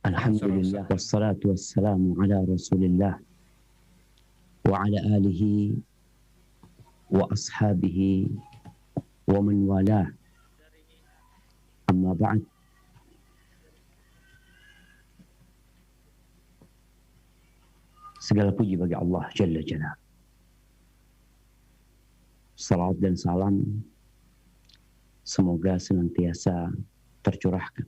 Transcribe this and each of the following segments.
Alhamdulillah wassalatu wassalamu ala Rasulillah wa ala alihi wa ashabihi wa man walah. Amma ba'd. Segala puji bagi Allah Jalla Jalla. Salawat dan salam semoga senantiasa tercurahkan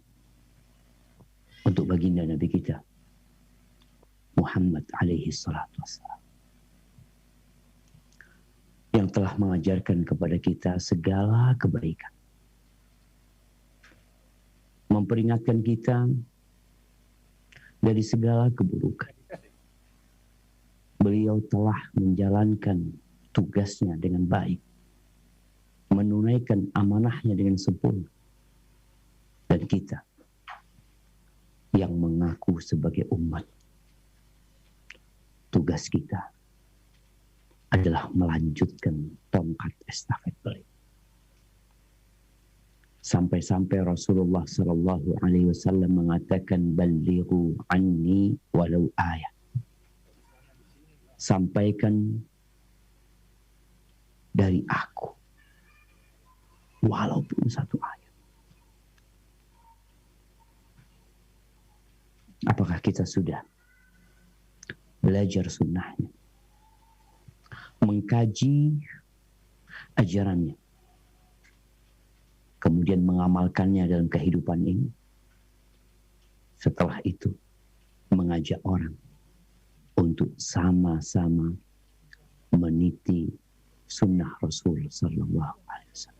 untuk baginda Nabi kita Muhammad alaihi salatu wassalam, yang telah mengajarkan kepada kita segala kebaikan, memperingatkan kita dari segala keburukan. Beliau telah menjalankan tugasnya dengan baik, menunaikan amanahnya dengan sempurna, dan kita yang mengaku sebagai umat, tugas kita adalah melanjutkan tongkat estafet beliau. Sampai-sampai Rasulullah Sallallahu Alaihi Wasallam mengatakan, "Balighu anni walau ayat." Sampaikan dari aku walaupun satu ayat. Apakah kita sudah belajar sunnahnya, mengkaji ajarannya, kemudian mengamalkannya dalam kehidupan ini? Setelah itu mengajak orang untuk sama-sama meniti sunnah Rasul Sallallahu Alaihi Wasallam.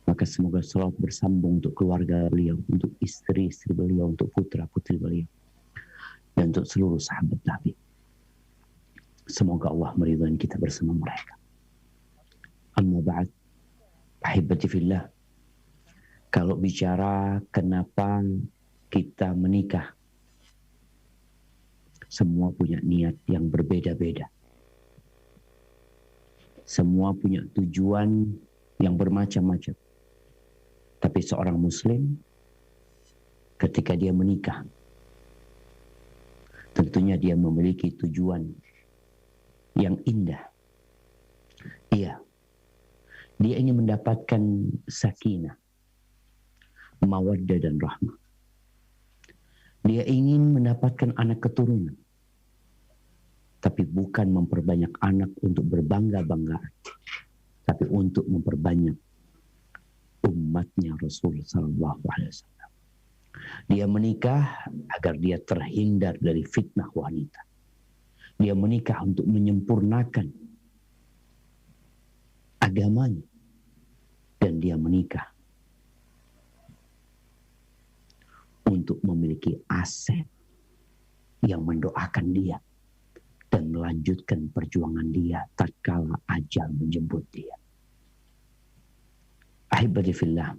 Maka semoga salawat bersambung untuk keluarga beliau, untuk istri-istri beliau, untuk putra-putri beliau, dan untuk seluruh sahabat Nabi. Semoga Allah meridhai kita bersama mereka. Amma ba'd, ahibati fillah. Kalau bicara kenapa kita menikah, semua punya niat yang berbeda-beda. Semua punya tujuan yang bermacam-macam. Tapi seorang muslim ketika dia menikah, tentunya dia memiliki tujuan yang indah. Dia ingin mendapatkan sakinah, mawaddah dan rahmah. Dia ingin mendapatkan anak keturunan. Tapi bukan memperbanyak anak untuk berbangga-banggaan, tapi untuk memperbanyak umatnya Rasul Sallallahu Alaihi Wasallam. Dia menikah agar dia terhindar dari fitnah wanita. Dia menikah untuk menyempurnakan agamanya. Dan dia menikah untuk memiliki aset yang mendoakan dia dan melanjutkan perjuangan dia tatkala ajal menjemput dia. Ahibati fillah,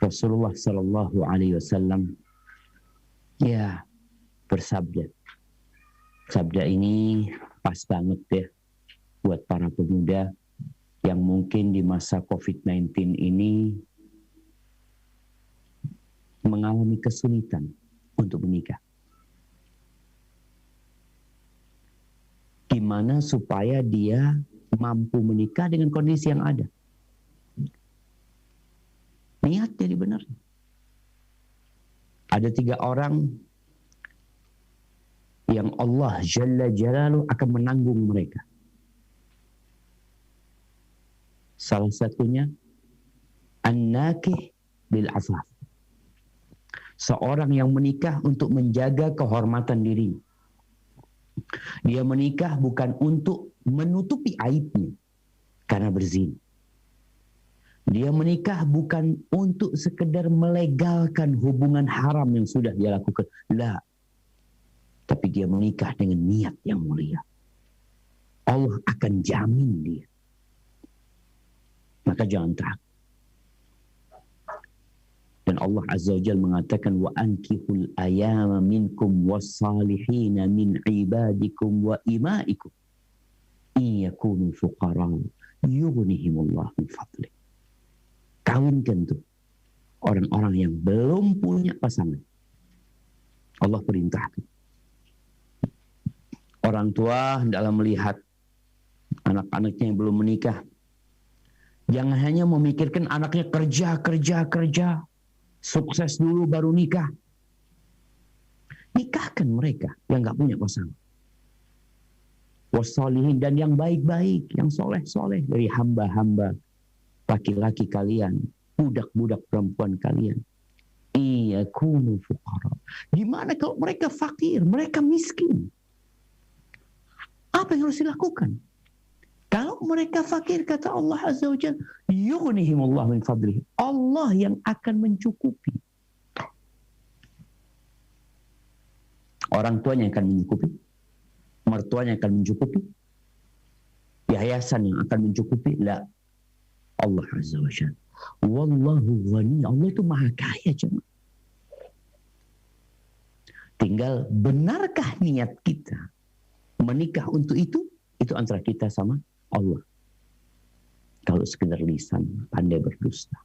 Rasulullah Sallallahu Alaihi Wasallam bersabda. Sabda ini pas banget ya buat para pemuda yang mungkin di masa COVID-19 ini mengalami kesulitan untuk menikah. Gimana supaya dia mampu menikah dengan kondisi yang ada? Niatnya dibenar. Ada 3 orang yang Allah Jalla Jalaluhu akan menanggung mereka. Salah satunya an-nakih bil afaf. Seorang yang menikah untuk menjaga kehormatan dirinya. Dia menikah bukan untuk menutupi aibnya karena berzina. Dia menikah bukan untuk sekedar melegalkan hubungan haram yang sudah dia lakukan. La. Tapi dia menikah dengan niat yang mulia. Allah akan jamin dia. Maka jangan takut. Dan Allah Azza wa Jalla mengatakan, wa ankihul ayama minkum wassalihina min ibadikum wa imaikum in yakunu fuqara yughnihimullah min fadlih. Kawinkan tuh orang-orang yang belum punya pasangan. Allah perintahkan. Orang tua dalam melihat anak-anaknya yang belum menikah, jangan hanya memikirkan anaknya kerja, sukses dulu baru nikah. Nikahkan mereka yang nggak punya pasangan. Wassalihin, dan yang baik-baik, yang soleh-soleh dari hamba-hamba laki-laki kalian, budak-budak perempuan kalian. Iyakunu fuqara. Gimana kalau mereka fakir, mereka miskin? Apa yang harus dilakukan? Kalau mereka fakir, kata Allah Azza wa Jalla, yughnihimullah min fadlih. Allah yang akan mencukupi. Orang tuanya akan mencukupi. Mertuanya akan mencukupi. Yayasan yang akan mencukupi. La. Allah Azza wa Jalla. Wallahu ghani. Allah itu maha kaya, jemaah. Tinggal benarkah niat kita menikah untuk itu antara kita sama Allah. Kalau sekedar lisan, pandai berdusta.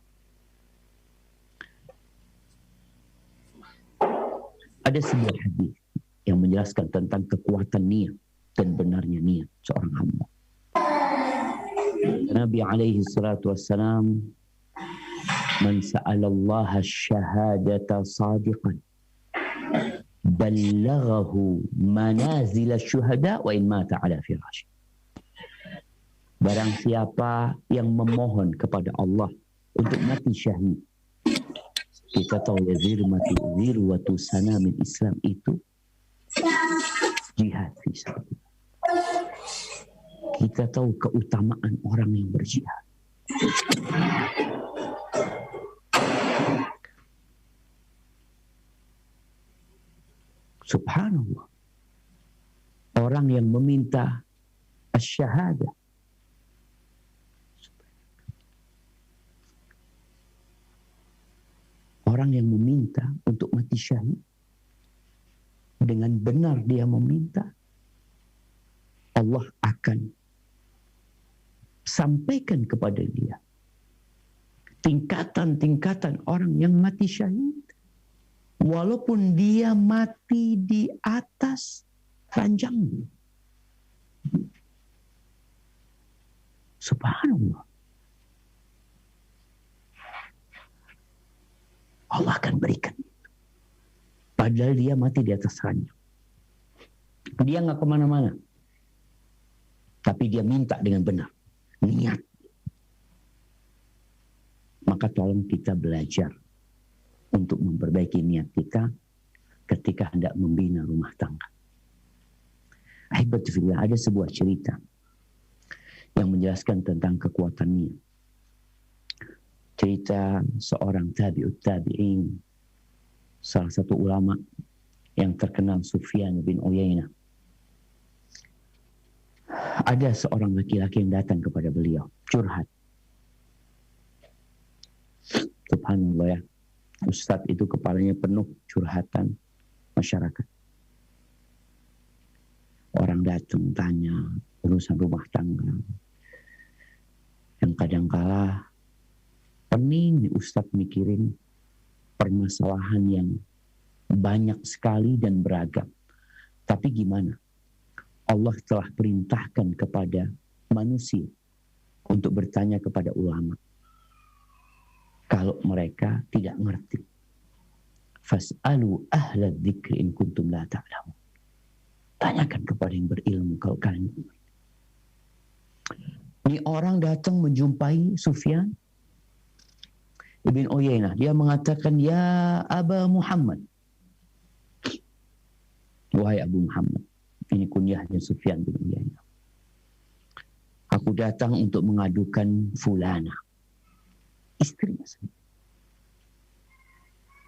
Ada sebuah hadis yang menjelaskan tentang kekuatan niat dan benarnya niat seorang hamba. Nabi alaihi salatu wassalam, man sa'alallaha syahadata sadiqan ballaghahu manazil syuhada wa in mata ala firash. Barang siapa yang memohon kepada Allah untuk mati syahid, kita tahu ya zirwatu sanamil Islam itu jihad fisabilillah. Kita tahu keutamaan orang yang berjihad. Subhanallah. Orang yang meminta asy-syahadah, orang yang meminta untuk mati syahid, dengan benar dia meminta, Allah akan sampaikan kepada dia tingkatan-tingkatan orang yang mati syahid, walaupun dia mati di atas ranjangnya. Subhanallah. Allah akan berikan. Padahal dia mati di atas ranjang. Dia nggak kemana-mana. Tapi dia minta dengan benar. Niat. Maka tolong kita belajar untuk memperbaiki niat kita ketika hendak membina rumah tangga. Ahibatullah, ada sebuah cerita yang menjelaskan tentang kekuatan niat. Cerita seorang tabi'ut tabi'in, salah satu ulama yang terkenal, Sufyan bin Uyainah. Ada seorang laki-laki yang datang kepada beliau, curhat. Subhanallah ya, Ustadz itu kepalanya penuh curhatan masyarakat. Orang datang tanya urusan rumah tangga, yang kadangkala pening Ustadz mikirin permasalahan yang banyak sekali dan beragam. Tapi gimana? Allah telah perintahkan kepada manusia untuk bertanya kepada ulama. Kalau mereka tidak ngerti, fas'alu ahla dzikri in kuntum la ta'lamun. Tanyakan kepada yang berilmu kalau kalian. Ini orang datang menjumpai Sufyan ibn Uyainah. Dia mengatakan, ya Aba Muhammad. Wahai Abu Muhammad. Ini kunyahnya Sufyan bin Uyainah. Aku datang untuk mengadukan fulana, istrinya sendiri.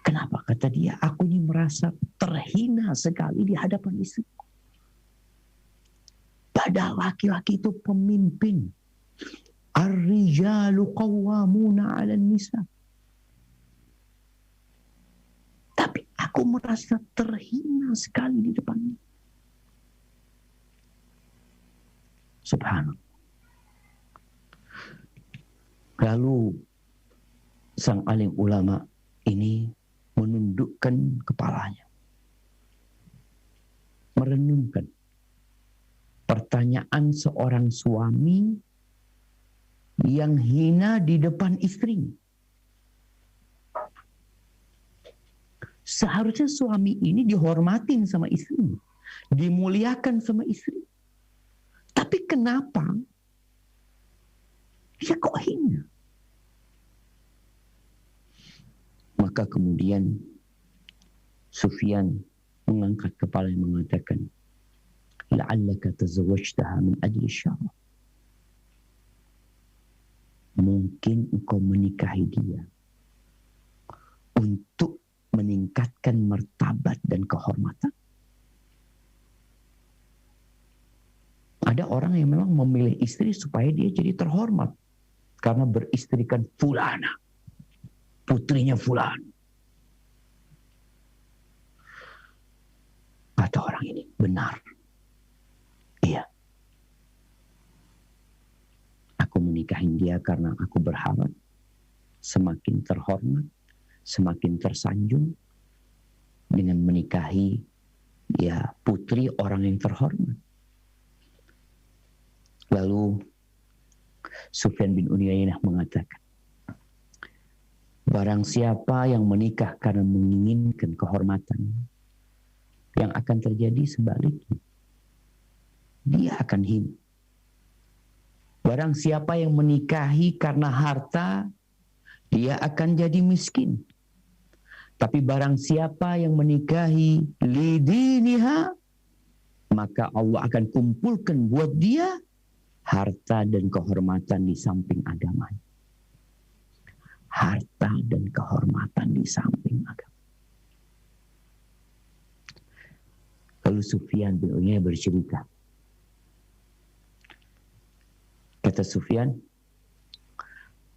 Kenapa? Kata dia, aku ini merasa terhina sekali di hadapan istriku. Padahal laki-laki itu pemimpin. Ar-rijalu qawwamuna 'alan nisa. Tapi aku merasa terhina sekali di depannya. Subhanallah. Lalu sang alim ulama ini menundukkan kepalanya, merenungkan pertanyaan seorang suami yang hina di depan istri. Seharusnya suami ini dihormatin sama istri, dimuliakan sama istri. Tapi kenapa dia kok hina? Maka kemudian Sufyan mengangkat kepala dan mengatakan, la'allaka tazawwajtaha min ajli syaraf. Mungkin engkau menikahi dia untuk meningkatkan martabat dan kehormatan. Ada orang yang memang memilih istri supaya dia jadi terhormat karena beristrikan fulana, putrinya fulan. Kata orang ini benar. Iya. Aku menikahi dia karena aku berharap semakin terhormat, semakin tersanjung dengan menikahi ya putri orang yang terhormat. Lalu Sufyan bin Uyainah mengatakan, barang siapa yang menikah karena menginginkan kehormatan, yang akan terjadi sebaliknya, dia akan hina. Barang siapa yang menikahi karena harta, dia akan jadi miskin. Tapi barang siapa yang menikahi lidiniha, maka Allah akan kumpulkan buat dia harta dan kehormatan di samping agama. Harta dan kehormatan di samping agama. Lalu Sufyan bin Uyainah bercerita. Kata Sufyan,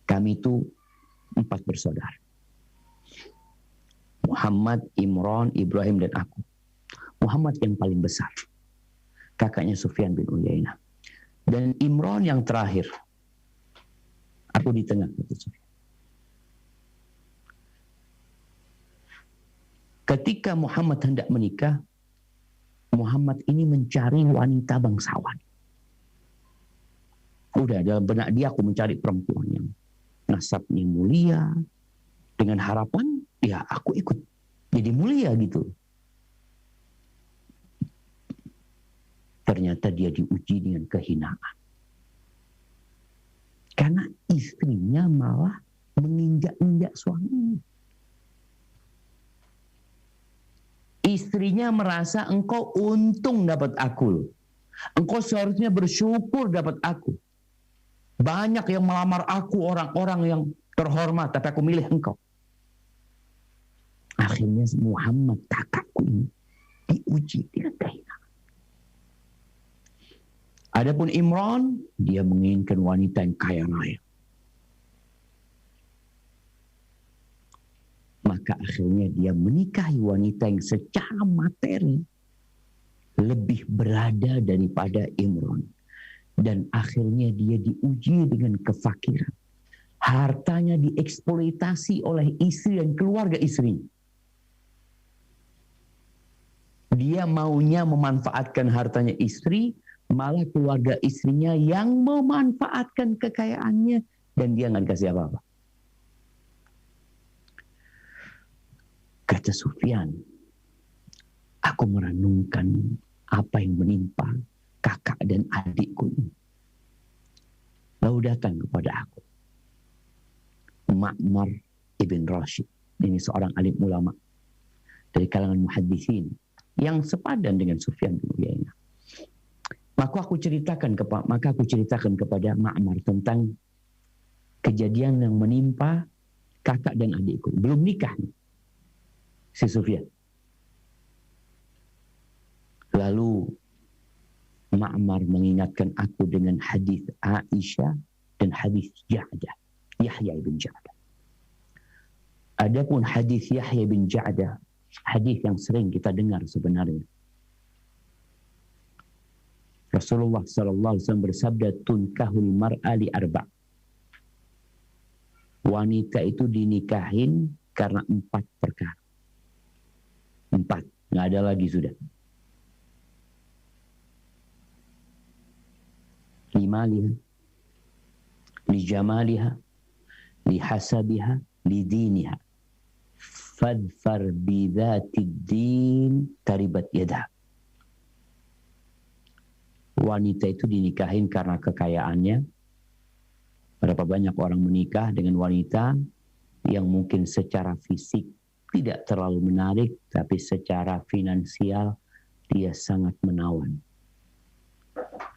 kami itu 4 bersaudara. Muhammad, Imran, Ibrahim, dan aku. Muhammad yang paling besar. Kakaknya Sufyan bin Uyainah. Dan Imran yang terakhir. Aku di tengah. Ketika Muhammad hendak menikah, Muhammad ini mencari wanita bangsawan. Udah dalam benak dia, aku mencari perempuan yang nasabnya mulia, dengan harapan ya aku ikut jadi mulia gitu. Ternyata dia diuji dengan kehinaan. Karena istrinya malah menginjak-injak suaminya. Istrinya merasa engkau untung dapat aku. Engkau seharusnya bersyukur dapat aku. Banyak yang melamar aku, orang-orang yang terhormat, tapi aku milih engkau. Akhirnya Muhammad kakakku ini diuji dengan kehinaan. Adapun Imran, dia menginginkan wanita yang kaya raya. Maka akhirnya dia menikahi wanita yang secara materi lebih berada daripada Imran. Dan akhirnya dia diuji dengan kefakiran. Hartanya dieksploitasi oleh istri dan keluarga istri. Dia maunya memanfaatkan hartanya istri, malah keluarga istrinya yang memanfaatkan kekayaannya, dan dia nggak dikasih apa-apa. Kata Sufyan, aku merenungkan apa yang menimpa kakak dan adikku ini. Lalu datang kepada aku Ma'mar ibn Rashid. Ini seorang alim ulama dari kalangan muhaddisin yang sepadan dengan Sufyan bin Uyainah. Maka aku ceritakan kepada Ma'mar tentang kejadian yang menimpa kakak dan adikku. Belum nikah si Sufyan. Lalu Ma'mar mengingatkan aku dengan hadis Aisyah dan hadis Yahya bin Ja'dah. Adapun hadis Yahya bin Ja'dah, hadis yang sering kita dengar sebenarnya. Rasulullah SAW bersabda, tunkahul mar'a li arba'. Wanita itu dinikahin karena 4 perkara. 4, nggak ada lagi sudah. 5 liha, li jamaliha, li hasabiha, li diniha. Fadfar bidzatid din taribat yadah. Wanita itu dinikahin karena kekayaannya. Berapa banyak orang menikah dengan wanita yang mungkin secara fisik tidak terlalu menarik, tapi secara finansial dia sangat menawan.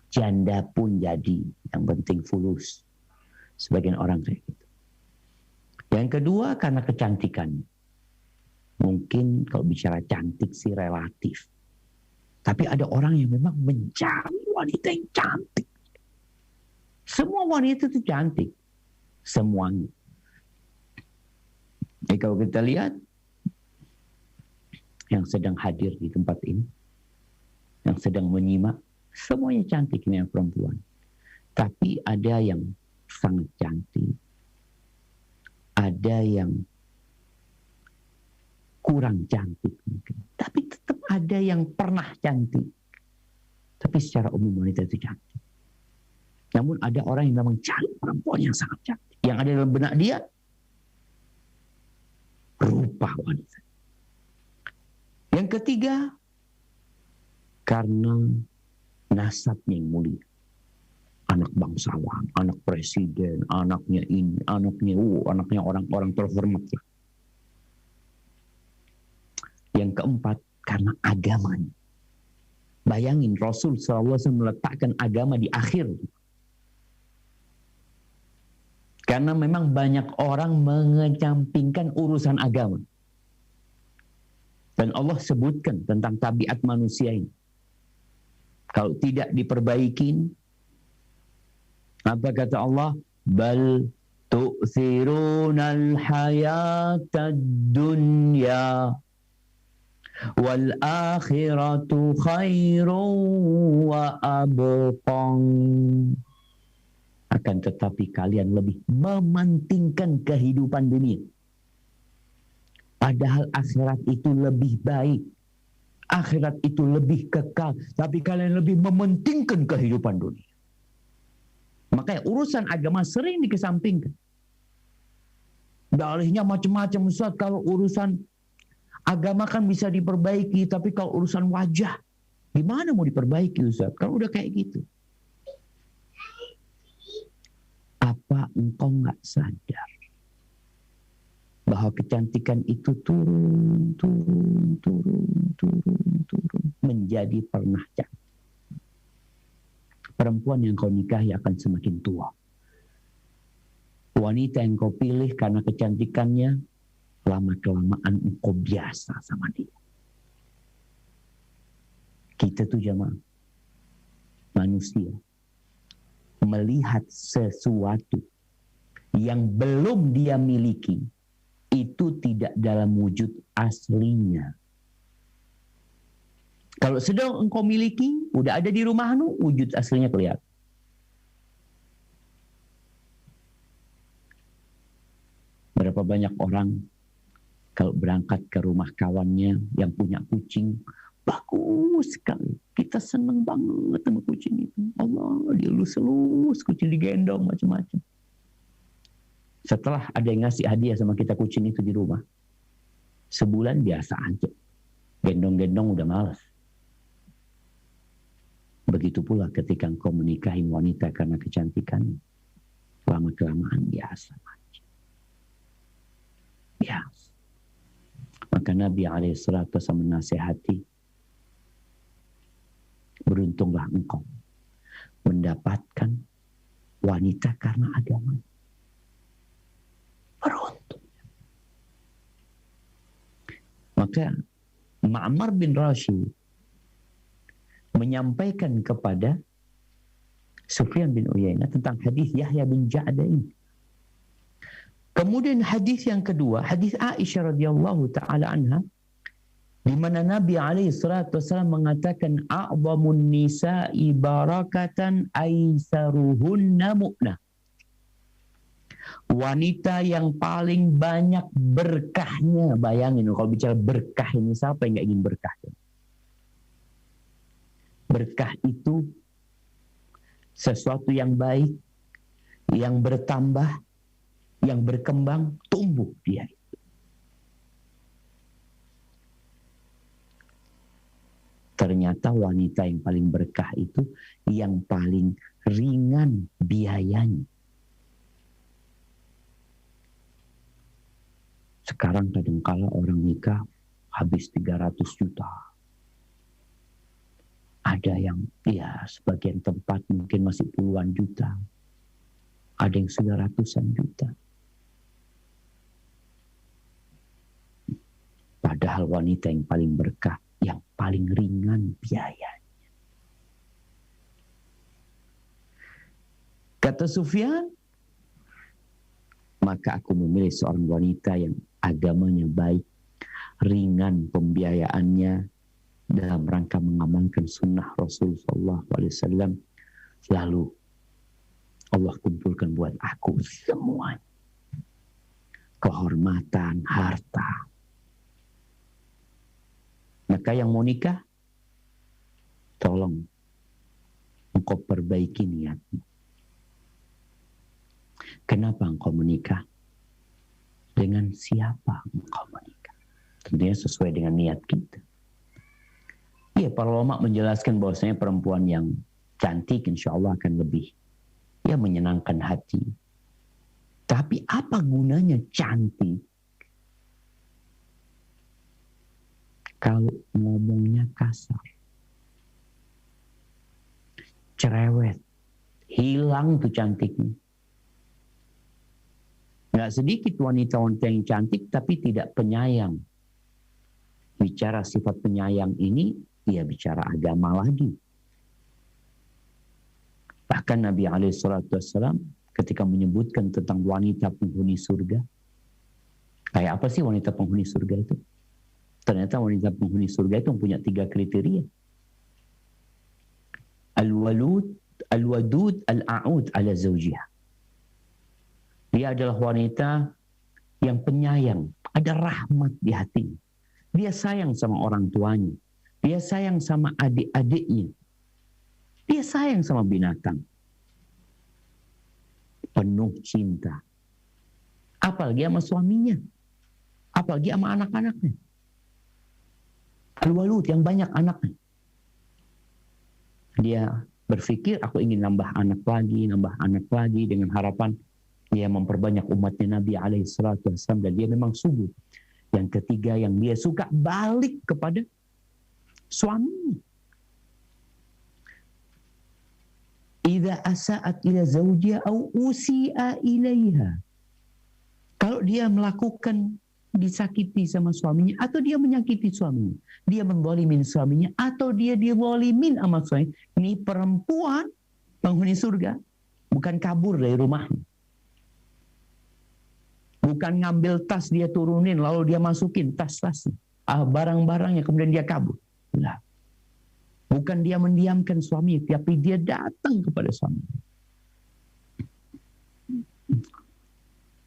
Janda pun jadi, yang penting fulus. Sebagian orang kayak gitu. Yang kedua karena kecantikan. Mungkin kalau bicara cantik sih relatif. Tapi ada orang yang memang mencari wanita yang cantik. Semua wanita itu cantik. Semuanya. Jadi kalau kita lihat yang sedang hadir di tempat ini, yang sedang menyimak, semuanya cantik ini yang perempuan. Tapi ada yang sangat cantik. Ada yang kurang cantik mungkin. Tapi tetap ada yang pernah cantik. Tapi secara umum wanita itu cantik. Namun ada orang yang memang cari perempuan yang sangat cantik. Yang ada dalam benak dia, rupa wanita. Yang ketiga, karena nasabnya yang mulia. Anak bangsawan, anak presiden, anaknya ini, anaknya orang-orang terhormat. Yang keempat, karena agamanya. Bayangin Rasul SAW meletakkan agama di akhir. Karena memang banyak orang mengecampingkan urusan agama. Dan Allah sebutkan tentang tabiat manusia ini. Kalau tidak diperbaikin, apa kata Allah? Bal tu'thirunal hayatad dunya wal akhiratu khairun wa abqan. Akan tetapi kalian lebih mementingkan kehidupan dunia. Padahal akhirat itu lebih baik. Akhirat itu lebih kekal. Tapi kalian lebih mementingkan kehidupan dunia. Makanya urusan agama sering dikesampingkan. Dalihnya macam-macam, Ustaz. Kalau urusan agama kan bisa diperbaiki, tapi kalau urusan wajah, gimana mau diperbaiki, Ustaz? Kalau udah kayak gitu. Apa engkau nggak sadar bahwa kecantikan itu turun menjadi pernah cantik? Perempuan yang kau nikahi akan semakin tua. Wanita yang kau pilih karena kecantikannya, lama-kelamaan engkau biasa sama dia. Kita tuh jamaah, manusia, melihat sesuatu yang belum dia miliki, itu tidak dalam wujud aslinya. Kalau sedang engkau miliki, udah ada di rumahmu, wujud aslinya kelihatan. Berapa banyak orang kalau berangkat ke rumah kawannya yang punya kucing, bagus sekali. Kita senang banget sama kucing itu. Allah, dia lus-lus, kucing digendong, macam-macam. Setelah ada yang ngasih hadiah sama kita kucing itu di rumah, sebulan biasa aja. Gendong-gendong udah malas. Begitu pula ketika engkau menikahi wanita karena kecantikannya, lama-kelamaan biasa aja. Biasa. Maka Nabi SAW menasihati, beruntunglah engkau mendapatkan wanita karena agama. Beruntung. Maka Ma'mar bin Rashid menyampaikan kepada Sufyan bin Uyainah tentang hadis Yahya bin Ja'da ini. Kemudian hadis yang kedua, hadis Aisyah radhiyallahu taala anha, di mana Nabi alaihi salatu wasallam mengatakan a'zamun nisa'i barakatan aisaruhunna mu'nah. Wanita yang paling banyak berkahnya. Bayangin kalau bicara berkah ini, siapa yang gak ingin berkah? Berkah itu sesuatu yang baik, yang bertambah, yang berkembang, tumbuh dia. Ternyata wanita yang paling berkah itu yang paling ringan biayanya. Sekarang kadangkala orang nikah habis 300 juta. Ada yang ya sebagian tempat mungkin masih puluhan juta. Ada yang sudah ratusan juta. Padahal wanita yang paling berkah, yang paling ringan biayanya. Kata Sufyan, maka aku memilih seorang wanita yang agamanya baik, ringan pembiayaannya dalam rangka mengamalkan sunnah Rasulullah SAW. Lalu Allah kumpulkan buat aku semuanya. Kehormatan, harta. Maka yang mau nikah, tolong engkau perbaiki niatmu. Kenapa engkau menikah? Dengan siapa engkau menikah? Tentunya sesuai dengan niat kita. Iya, para ulama menjelaskan bahwasanya perempuan yang cantik insya Allah akan lebih menyenangkan hati. Tapi apa gunanya cantik kalau ngomongnya kasar, cerewet, hilang tuh cantiknya. Nggak sedikit wanita-wanita yang cantik tapi tidak penyayang. Bicara sifat penyayang ini, ya bicara agama lagi. Bahkan Nabi SAW ketika menyebutkan tentang wanita penghuni surga, kayak apa sih wanita penghuni surga itu? Ternyata wanita penghuni surga itu punya 3 kriteria. Al-wadud, al-a'ud ala zawjiha. Dia adalah wanita yang penyayang, ada rahmat di hatinya. Dia sayang sama orang tuanya, dia sayang sama adik-adiknya, dia sayang sama binatang. Penuh cinta. Apalagi sama suaminya, apalagi sama anak-anaknya. Al-walud yang banyak anaknya. Dia berpikir aku ingin nambah anak lagi dengan harapan dia memperbanyak umatnya Nabi SAW, dan dia memang sungguh. Yang ketiga yang dia suka balik kepada suaminya. Idza asa'at ila zawjiha au usi'a ilaiha. Kalau dia melakukan disakiti sama suaminya atau dia menyakiti suaminya, dia menzalimin suaminya atau dia dizalimin sama suaminya, ini perempuan penghuni surga bukan kabur dari rumahnya. Bukan ngambil tas dia turunin lalu dia masukin tas-tasnya, barang-barangnya kemudian dia kabur. Nah, bukan dia mendiamkan suami, tapi dia datang kepada suami.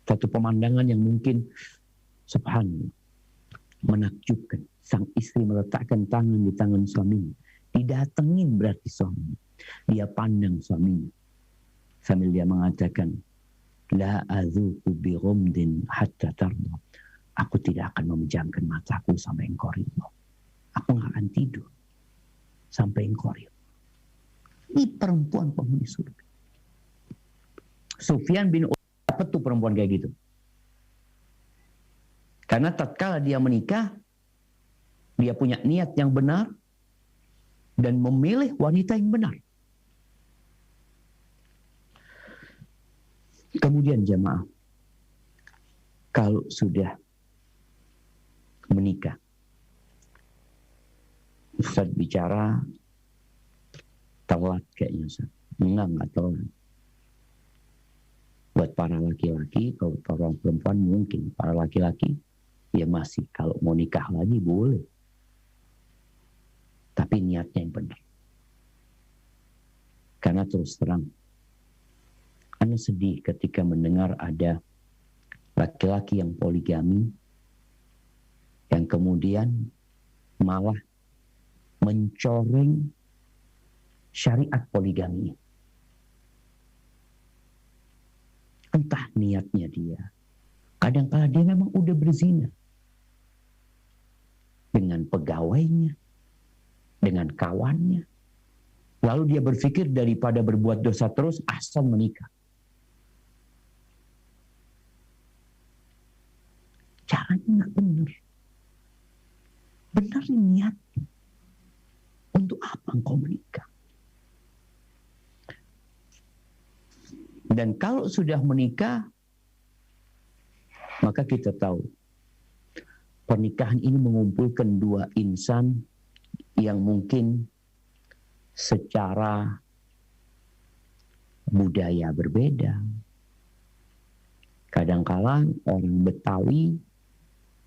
Satu pemandangan yang mungkin subhanallah menakjubkan. Sang istri meletakkan tangan di tangan suaminya. Didatengin berarti suaminya. Dia pandang suaminya sambil dia mengatakan, la azuku bi ghumdin hatta tarda. Aku tidak akan memejamkan mataku sampai engkau ridho. Aku nggak akan tidur sampai engkau ridho. Ini perempuan penghuni surga. Sufyan bin Utsaimin dapat tuh perempuan kayak gitu. Karena tatkala dia menikah, dia punya niat yang benar dan memilih wanita yang benar. Kemudian jemaah, kalau sudah menikah, Ustaz bicara telat kayaknya Ustaz. Enggak telat. Buat para laki-laki, kalau para perempuan mungkin, para laki-laki ya masih kalau mau nikah lagi boleh. Tapi niatnya yang benar. Karena terus terang, Ana sedih ketika mendengar ada laki-laki yang poligami yang kemudian malah mencoreng syariat poligami. Entah niatnya dia. Kadang-kala dia memang udah berzina dengan pegawainya, dengan kawannya. Lalu dia berpikir daripada berbuat dosa terus, asal menikah. Caranya nggak benar. Benar niat. Untuk apa engkau menikah? Dan kalau sudah menikah, maka kita tahu pernikahan ini mengumpulkan dua insan yang mungkin secara budaya berbeda. Kadang-kala orang Betawi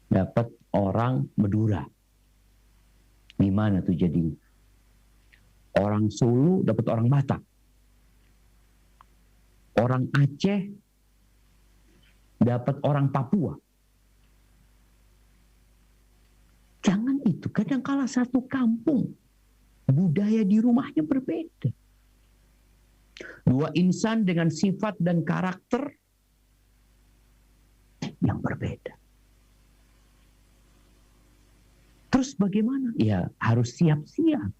dapat orang Madura. Gimana tuh jadinya? Orang Solo dapat orang Batak. Orang Aceh dapat orang Papua. Jangan itu. Kadang-kala satu kampung budaya di rumahnya berbeda. Dua insan dengan sifat dan karakter yang berbeda. Terus bagaimana? Ya harus siap-siap.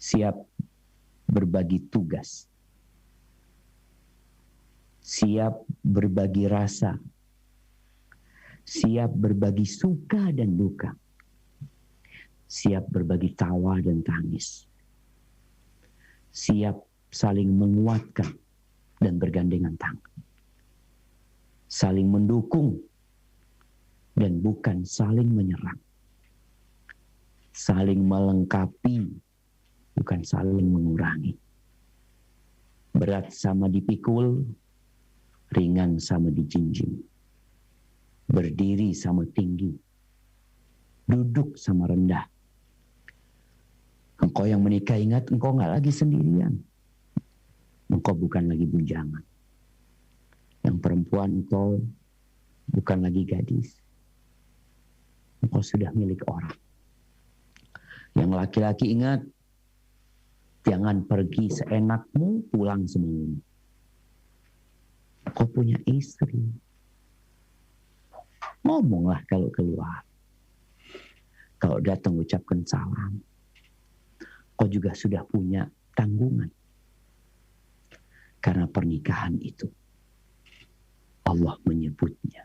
Siap berbagi tugas. Siap berbagi rasa. Siap berbagi suka dan duka. Siap berbagi tawa dan tangis. Siap saling menguatkan dan bergandengan tangan. Saling mendukung dan bukan saling menyerang. Saling melengkapi, bukan saling mengurangi. Berat sama dipikul, ringan sama dijinjing. Berdiri sama tinggi, duduk sama rendah. Engkau yang menikah, ingat engkau nggak lagi sendirian. Engkau bukan lagi bujangan. Yang perempuan engkau bukan lagi gadis. Engkau sudah milik orang. Yang laki-laki ingat, jangan pergi seenakmu, pulang seminggu. Kau punya istri. Ngomonglah kalau keluar. Kalau datang ucapkan salam. Kau juga sudah punya tanggungan. Karena pernikahan itu, Allah menyebutnya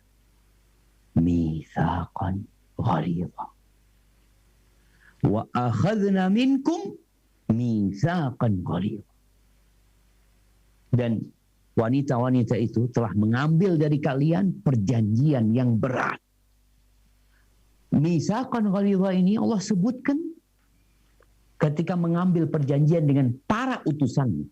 mitsaqan ghalidha. Wa akhadna minkum mitsaqan ghalidha. Dan wanita-wanita itu telah mengambil dari kalian perjanjian yang berat. Mitsaqan ghalidha ini Allah sebutkan ketika mengambil perjanjian dengan para utusannya.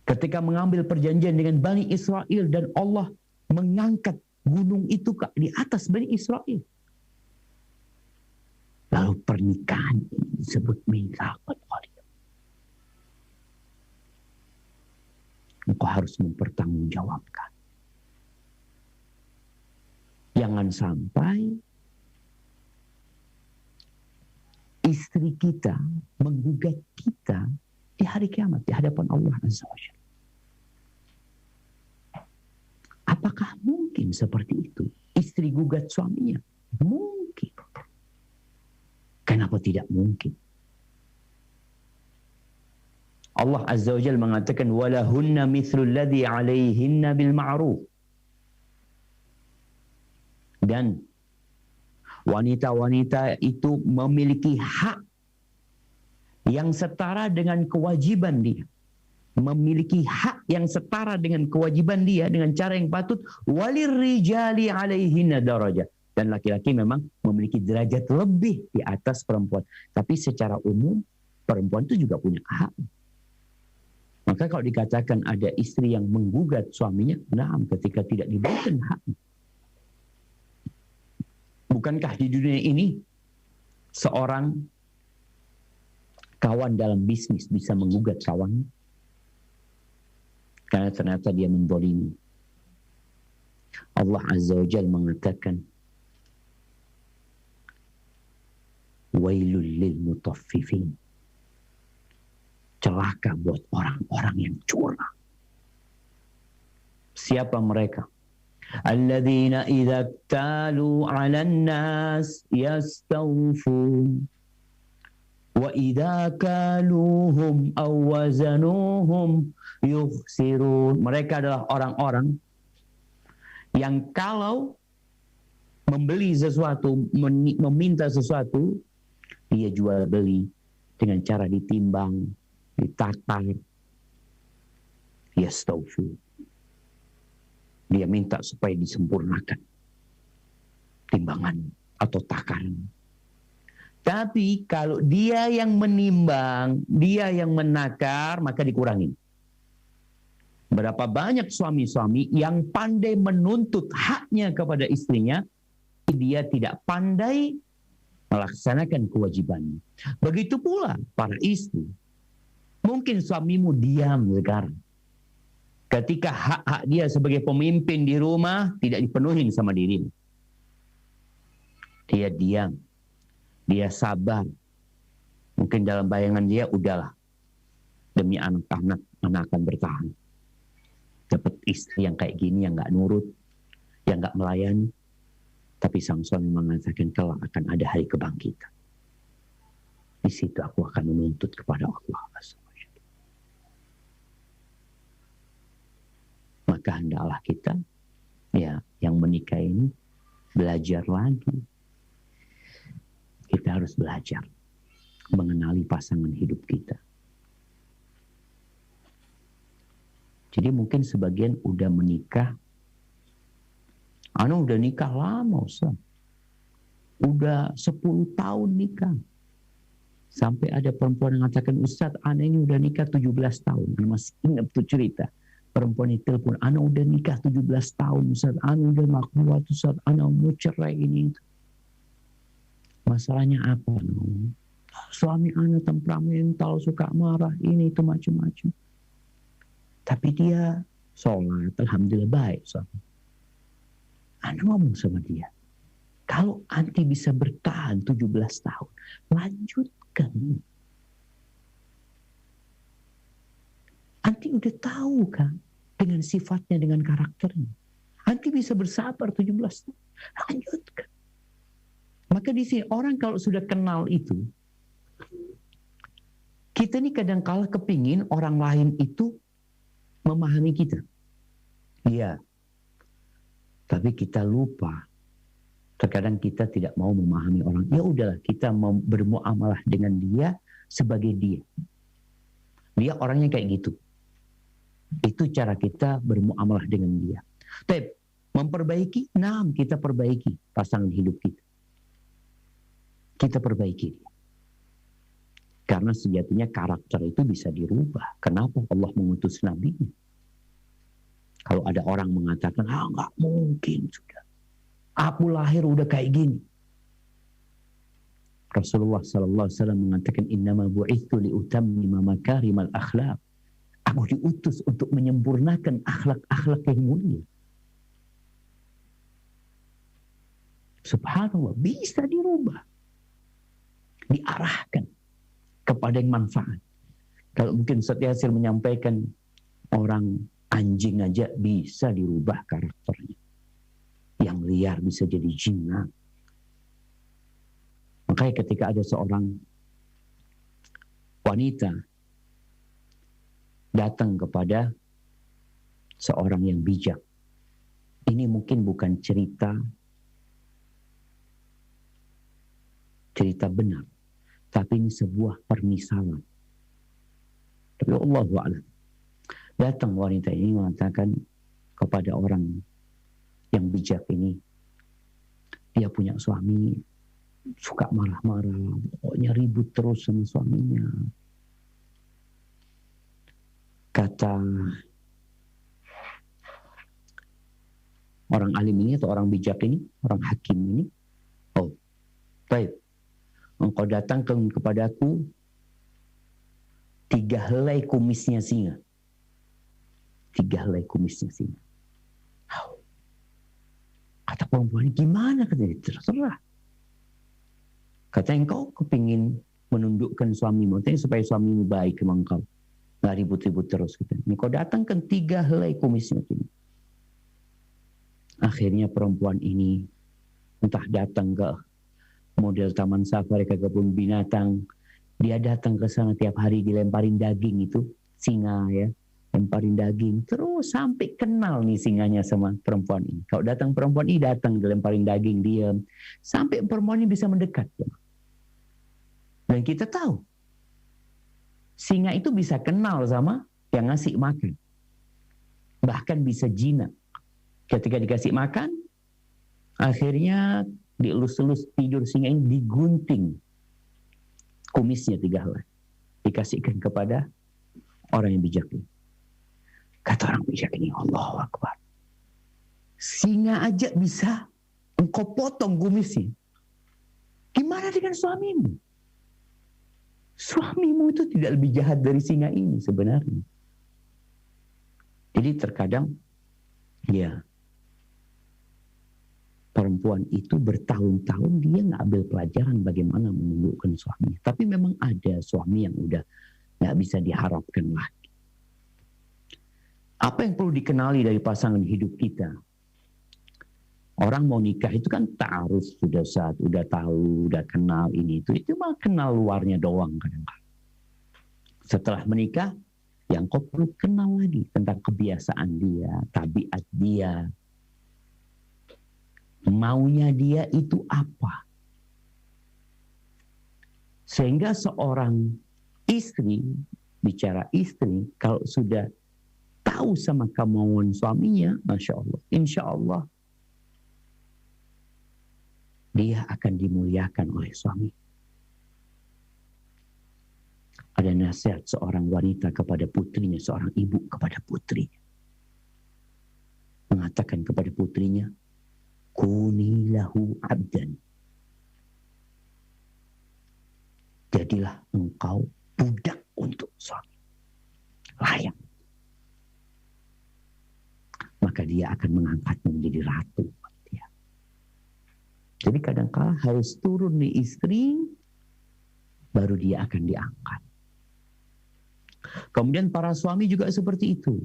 Ketika mengambil perjanjian dengan Bani Israel dan Allah mengangkat gunung itu di atas Bani Israel. Lalu pernikahan ini disebut mitsaqan ghalidha. Engkau harus mempertanggungjawabkan. Jangan sampai istri kita menggugat kita di hari kiamat di hadapan Allah Azza wa Jalla. Apakah mungkin seperti itu? Istri gugat suaminya? Mungkin. Kenapa tidak mungkin? Allah Azza wa Jalla mengatakan walahunna mithlul ladzi 'alaihinna bil ma'ruf. Dan wanita-wanita itu memiliki hak yang setara dengan kewajiban dia. Memiliki hak yang setara dengan kewajiban dia dengan cara yang patut. Walirrijali 'alaihinna darajah. Dan laki-laki memang memiliki derajat lebih di atas perempuan. Tapi secara umum perempuan itu juga punya hak. Maka kalau dikatakan ada istri yang menggugat suaminya, nah ketika tidak diberikan hak. Bukankah di dunia ini seorang Kawan dalam bisnis bisa menggugat kawan karena ternyata dia menzalimi. Allah Azza wa Jalla mengatakan, wailul lil mutaffifin. Celaka buat orang-orang yang curang. Siapa mereka? Alladzina idza talu 'alan nas yastawfun wa idza kaluhum aw wazanuhum yukhsirun. Mereka adalah orang-orang yang kalau membeli sesuatu, meminta sesuatu, dia jual beli dengan cara ditimbang, ditakar, yastawfu. Dia minta supaya disempurnakan timbangan atau takaran. Tapi kalau dia yang menimbang, dia yang menakar, maka dikurangin. Berapa banyak suami-suami yang pandai menuntut haknya kepada istrinya, dia tidak pandai melaksanakan kewajibannya. Begitu pula para istri. Mungkin suamimu diam sekarang. Ketika hak-hak dia sebagai pemimpin di rumah tidak dipenuhi sama dirinya. Dia diam. Dia sabar. Mungkin dalam bayangan dia, udahlah. Demi anak-anak, anak akan bertahan. Dapat istri yang kayak gini, yang gak nurut, yang gak melayani. Tapi sang suami mengatakan, kelak akan ada hari kebangkitan. Di situ aku akan menuntut kepada Allah. Maka hendaklah kita, ya, yang menikah ini belajar lagi. Kita harus belajar mengenali pasangan hidup kita. Jadi mungkin sebagian udah menikah, udah nikah lama, Ustaz. Udah 10 tahun nikah. Sampai ada perempuan yang mengatakan, Ustaz, anak ini udah nikah 17 tahun. Masih ingat tuh cerita. Perempuan itu telepon, anak udah nikah 17 tahun, Ustaz, anak udah gak kuat, Ustaz, anak mau cerai ini. Masalahnya apa? Suami anak temperamental, suka marah, ini itu macam-macam. Tapi dia sholat, alhamdulillah baik. Anak ngomong sama dia, kalau anti bisa bertahan 17 tahun, lanjutkan. Anti udah tahu kan dengan sifatnya, dengan karakternya. Anti bisa bersabar 17 tahun. Lanjutkan. Maka di sini orang kalau sudah kenal itu, kita ini kadang-kala kepingin orang lain itu memahami kita. Iya. Tapi kita lupa. Terkadang kita tidak mau memahami orang. Ya udahlah, kita mau bermuamalah dengan dia sebagai dia. Dia orangnya kayak gitu. Itu cara kita bermuamalah dengan dia. Tapi memperbaiki, kita perbaiki pasangan hidup kita. Kita perbaiki dia. Karena sejatinya karakter itu bisa dirubah. Kenapa Allah mengutus nabinya? Kalau ada orang mengatakan, nggak mungkin sudah. Aku lahir udah kayak gini. Rasulullah SAW mengatakan, innama bu'ithu liutammima makarimal akhlaq. Aku diutus untuk menyempurnakan akhlak-akhlak yang mulia. Subhanallah, bisa dirubah. Diarahkan kepada yang manfaat. Kalau mungkin Ustaz Yasir menyampaikan, orang anjing aja bisa dirubah karakternya. Yang liar bisa jadi jinak. Makanya ketika ada seorang wanita datang kepada seorang yang bijak. Ini mungkin bukan cerita benar, tapi ini sebuah permisalan. Tapi Allahu a'lam. Datang wanita ini mengatakan kepada orang yang bijak ini, dia punya suami suka marah-marah, pokoknya ribut terus sama suaminya. Kata orang alim ini atau orang bijak ini, orang hakim ini, oh, baik, engkau datang kepadaku 3 helai kumisnya singa. 3 helai kumisnya singa. Oh. Kata perempuan, gimana? Katanya, terserah. Kata engkau kepingin menundukkan suamimu, supaya suamimu baik sama engkau. Nggak ribut-ribut terus. Katanya. Kau datangkan 3 helai kumisnya singa. Akhirnya perempuan ini entah datang ke model taman safari ke kebun binatang, dia datang ke sana tiap hari dilemparin daging itu singa ya, lemparin daging terus sampai kenal nih singanya sama perempuan ini. Kalau datang perempuan ini datang dilemparin daging diam sampai perempuan ini bisa mendekat. Ya. Dan kita tahu singa itu bisa kenal sama yang ngasih makan, bahkan bisa jinak. Ketika dikasih makan, akhirnya dielus-elus tidur singa ini, digunting kumisnya 3 helai, dikasihkan kepada orang yang bijak ini. Kata orang bijak ini, Allahu Akbar. Singa aja bisa engkau potong kumisnya. Gimana dengan suamimu? Suamimu itu tidak lebih jahat dari singa ini sebenarnya. Jadi terkadang, ya, perempuan itu bertahun-tahun dia nggak ambil pelajaran bagaimana menundukkan suaminya. Tapi memang ada suami yang udah nggak bisa diharapkan lagi. Apa yang perlu dikenali dari pasangan hidup kita? Orang mau nikah itu kan tak harus sudah saat udah tahu, udah kenal ini itu mah kenal luarnya doang kadang-kadang. Setelah menikah, yang kau perlu kenal lagi tentang kebiasaan dia, tabiat dia. Maunya dia itu apa? Sehingga seorang istri, bicara istri, kalau sudah tahu sama kemauan suaminya, Masya Allah, insya Allah, dia akan dimuliakan oleh suami. Ada nasihat seorang wanita kepada putrinya, seorang ibu kepada putrinya. Mengatakan kepada putrinya, Kuni lahu abdan. Jadilah engkau budak untuk suami. Layak. Maka dia akan mengangkatmu menjadi ratu. Dia. Jadi kadang-kala harus turun di istri, baru dia akan diangkat. Kemudian para suami juga seperti itu.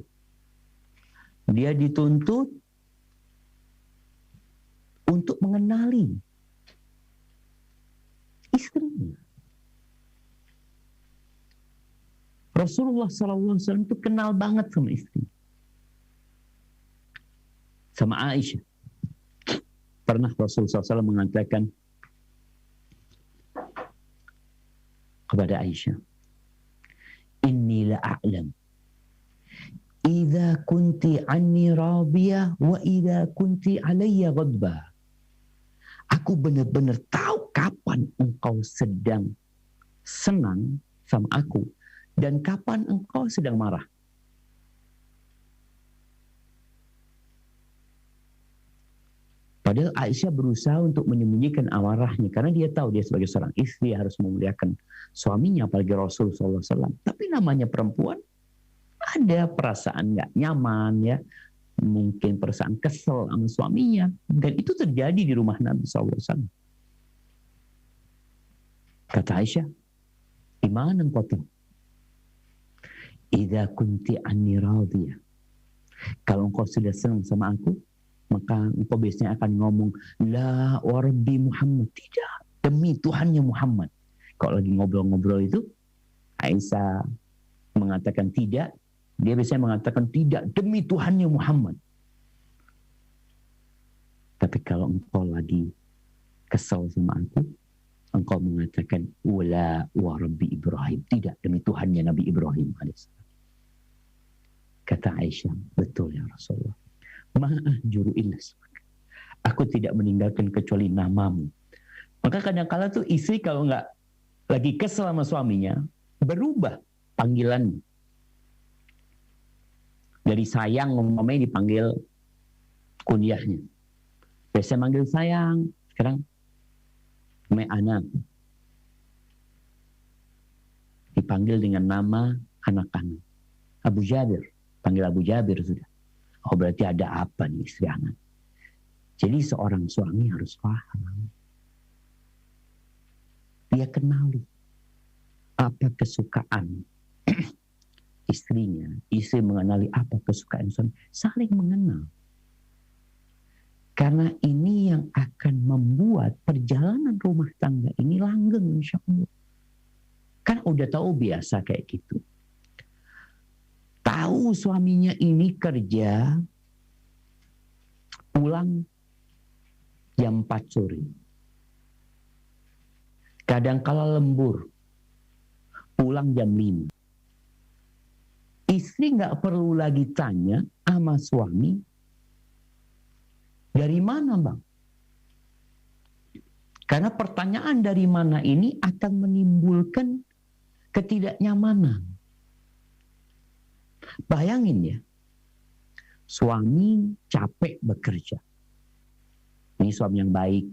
Dia dituntut untuk mengenali istrinya. Rasulullah SAW itu kenal banget sama istri. Sama Aisyah. Pernah Rasulullah SAW mengatakan kepada Aisyah, Inni la'a'lam idza kunti anni radiyah wa idza kunti alayya ghadbah. Aku benar-benar tahu kapan engkau sedang senang sama aku dan kapan engkau sedang marah. Padahal Aisyah berusaha untuk menyembunyikan amarahnya karena dia tahu dia sebagai seorang istri harus memuliakan suaminya, apalagi Rasulullah SAW. Tapi namanya perempuan ada perasaan nggak nyaman ya. Mungkin perasaan kesel sama suaminya. Dan itu terjadi di rumah Nabi SAW. Kata Aisyah, gimana engkau tahu? Idza kunti anni radiyah. Kalau engkau sudah senang sama aku, maka engkau biasanya akan ngomong, La wa Rabbi Muhammad. Tidak, demi Tuhannya Muhammad. Kalau lagi ngobrol-ngobrol itu, Aisyah mengatakan tidak, dia biasanya mengatakan tidak, demi Tuhannya Muhammad. Tapi kalau engkau lagi kesal sama aku, engkau mengatakan, Wala wa Rabbi Ibrahim. Tidak, demi Tuhannya Nabi Ibrahim AS. Kata Aisyah, betul ya Rasulullah. Ma'ahjuru illa ismak. Aku tidak meninggalkan kecuali namamu. Maka kadang-kala tuh istri kalau nggak lagi kesel sama suaminya, berubah panggilannya. Dari sayang, umpamanya dipanggil kunyahnya. Biasa manggil sayang, sekarang me anak. dipanggil dengan nama anak-anak. Abu Jabir, panggil Abu Jabir sudah. Oh berarti ada apa nih istri anak. Jadi seorang suami harus paham. Dia kenali apa kesukaan istrinya. Istri mengenali apa kesukaan suami. Saling mengenal. Karena ini yang akan membuat perjalanan rumah tangga ini langgeng insya Allah. Kan udah tahu biasa kayak gitu. Tahu suaminya ini kerja, pulang jam 4 sore. Kadang-kala lembur, pulang jam 5. Istri nggak perlu lagi tanya sama suami, dari mana bang? Karena pertanyaan dari mana ini akan menimbulkan ketidaknyamanan. Bayangin ya, suami capek bekerja. Ini suami yang baik,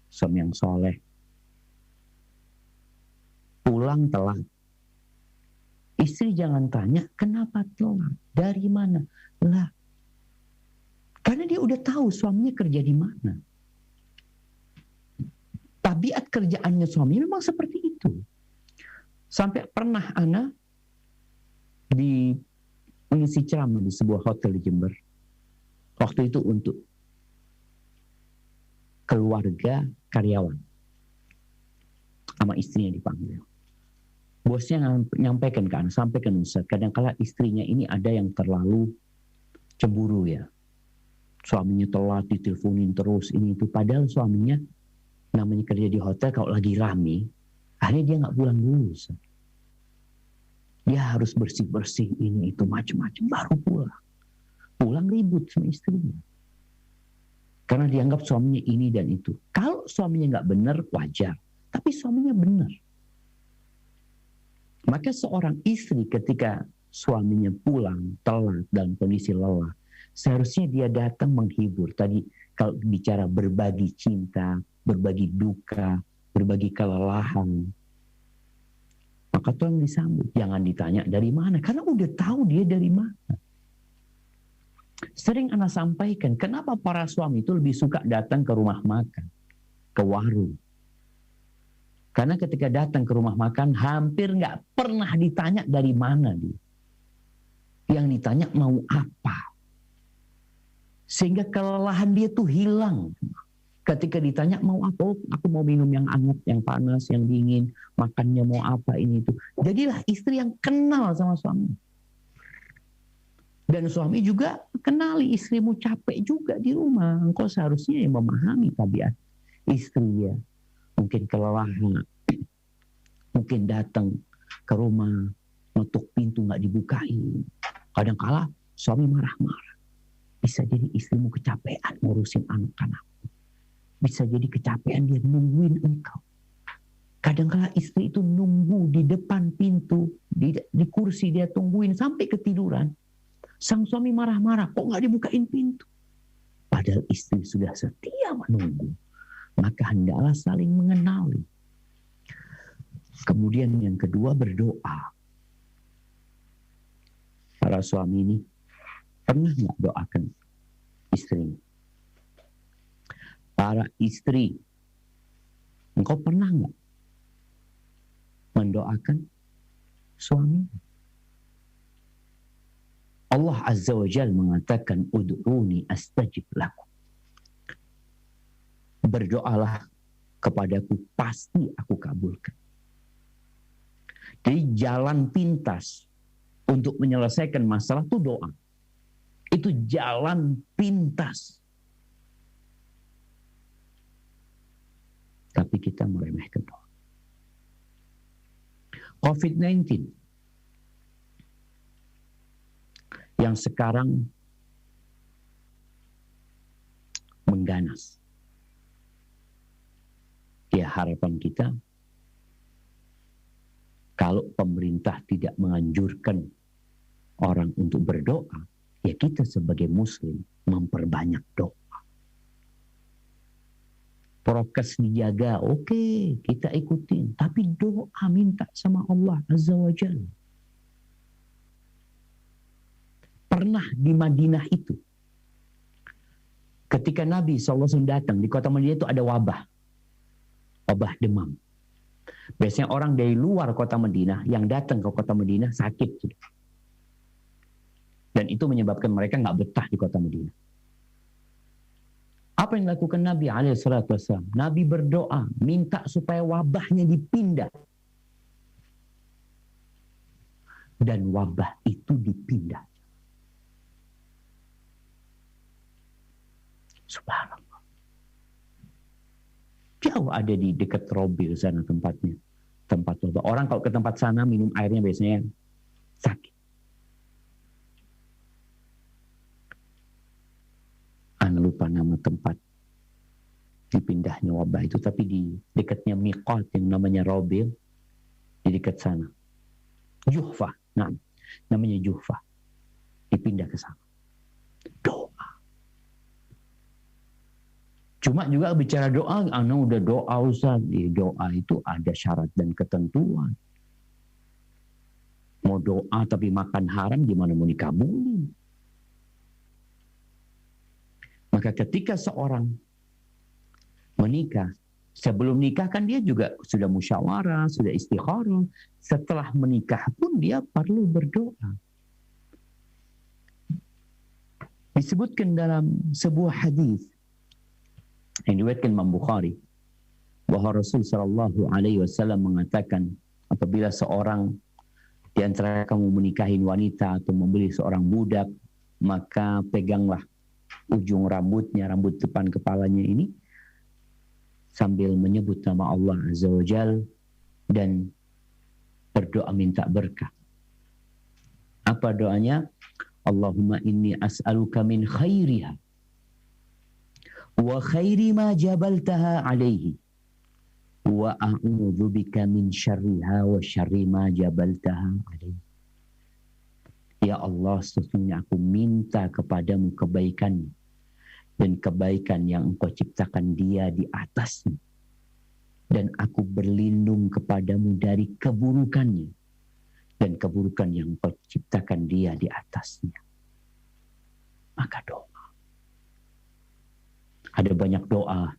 suami yang soleh. Pulang telat. Istri jangan tanya, kenapa telat? Dari mana? Lah, karena dia udah tahu suaminya kerja di mana. Tabiat kerjaannya suami memang seperti itu. Sampai pernah Ana mengisi ceramah di sebuah hotel di Jember. Waktu itu untuk keluarga karyawan. Sama istrinya dipanggil. Bosnya nyampaikan ke Ana, sampaikan Ustaz, kadang-kala istrinya ini ada yang terlalu cemburu ya. Suaminya telat, diteleponin terus, ini itu. Padahal suaminya namanya kerja di hotel, kalau lagi rame, akhirnya dia nggak pulang dulu. Ustaz. Dia harus bersih-bersih ini itu macam-macam baru pulang. Pulang ribut sama istrinya. Karena dianggap suaminya ini dan itu. Kalau suaminya nggak benar wajar, tapi suaminya benar. Maka seorang istri ketika suaminya pulang telat dalam kondisi lelah, seharusnya dia datang menghibur. Tadi kalau bicara berbagi cinta, berbagi duka, berbagi kelelahan, maka Tuhan disambut. Jangan ditanya dari mana, karena udah tahu dia dari mana. Sering Ana sampaikan, kenapa para suami itu lebih suka datang ke rumah makan, ke warung. Karena ketika datang ke rumah makan, hampir nggak pernah ditanya dari mana dia. Yang ditanya mau apa. Sehingga kelelahan dia tuh hilang. Ketika ditanya mau apa, aku mau minum yang hangat, yang panas, yang dingin, makannya mau apa, ini itu. Jadilah istri yang kenal sama suami. Dan suami juga kenali istrimu capek juga di rumah. Engkau seharusnya yang memahami tabiat istri ya. Mungkin kelelahan, mungkin datang ke rumah, ngetuk pintu nggak dibukain. Kadang-kala suami marah-marah. Bisa jadi istrimu kecapean ngurusin anak-anak. Bisa jadi kecapean dia nungguin engkau. Kadang-kala istri itu nunggu di depan pintu, di kursi dia tungguin sampai ketiduran. Sang suami marah-marah, kok nggak dibukain pintu? Padahal istri sudah setia menunggu. Maka hendaklah saling mengenali. Kemudian yang kedua berdoa. Para suami ini pernah nggak doakan istrinya? Para istri, engkau pernah nggak mendoakan suami? Allah Azza wa Jalla mengatakan, ud'uni astajib lakum. Berdoalah kepadaku, pasti aku kabulkan. Jadi jalan pintas untuk menyelesaikan masalah itu doa. Itu jalan pintas. Tapi kita meremehkan doa. COVID-19 yang sekarang mengganas. Ya harapan kita, kalau pemerintah tidak menganjurkan orang untuk berdoa, ya kita sebagai muslim memperbanyak doa. prokes dijaga, oke, kita ikutin. Tapi doa minta sama Allah Azza wa Jalla. Pernah di Madinah itu, ketika Nabi SAW datang, di kota Madinah itu ada wabah demam. Biasanya orang dari luar kota Madinah yang datang ke kota Madinah sakit. Dan itu menyebabkan mereka nggak betah di kota Madinah. Apa yang dilakukan Nabi SAW? Nabi berdoa, minta supaya wabahnya dipindah. Dan wabah itu dipindah. Subhanallah. Jauh ada di dekat Robil sana tempatnya. Tempat wabah. Orang kalau ke tempat sana minum airnya biasanya sakit. Ana lupa nama tempat dipindahnya wabah itu, tapi di dekatnya miqat yang namanya Robil, di dekat sana. Juhfah, nah, namanya Juhfah. Dipindah ke sana. Doa. Cuma juga bicara doa, ana udah doa Ustaz. Di doa itu ada syarat dan ketentuan. Mau doa tapi makan haram, gimana mau dikabulin? Maka ketika seorang menikah, sebelum nikah kan dia juga sudah musyawarah, sudah istikharah. Setelah menikah pun dia perlu berdoa. Disebutkan dalam sebuah hadis yang diriwayatkan Imam Bukhari bahwa Rasul sallallahu alaihi wasallam mengatakan, apabila seorang di antara kamu menikahi wanita atau membeli seorang budak, maka peganglah ujung rambutnya, rambut depan kepalanya ini, sambil menyebut nama Allah Azza wa Jal dan berdoa minta berkah. Apa doanya? Allahumma inni as'aluka min khairiha wa khairi ma jabaltaha alaihi wa a'udzubika min syarriha wa syarri ma jabaltaha alaihi. Ya Allah, sesungguhnya aku minta kepadamu kebaikan dan kebaikan yang engkau ciptakan dia di atasnya. Dan aku berlindung kepadamu dari keburukannya dan keburukan yang engkau ciptakan dia di atasnya. Maka doa. Ada banyak doa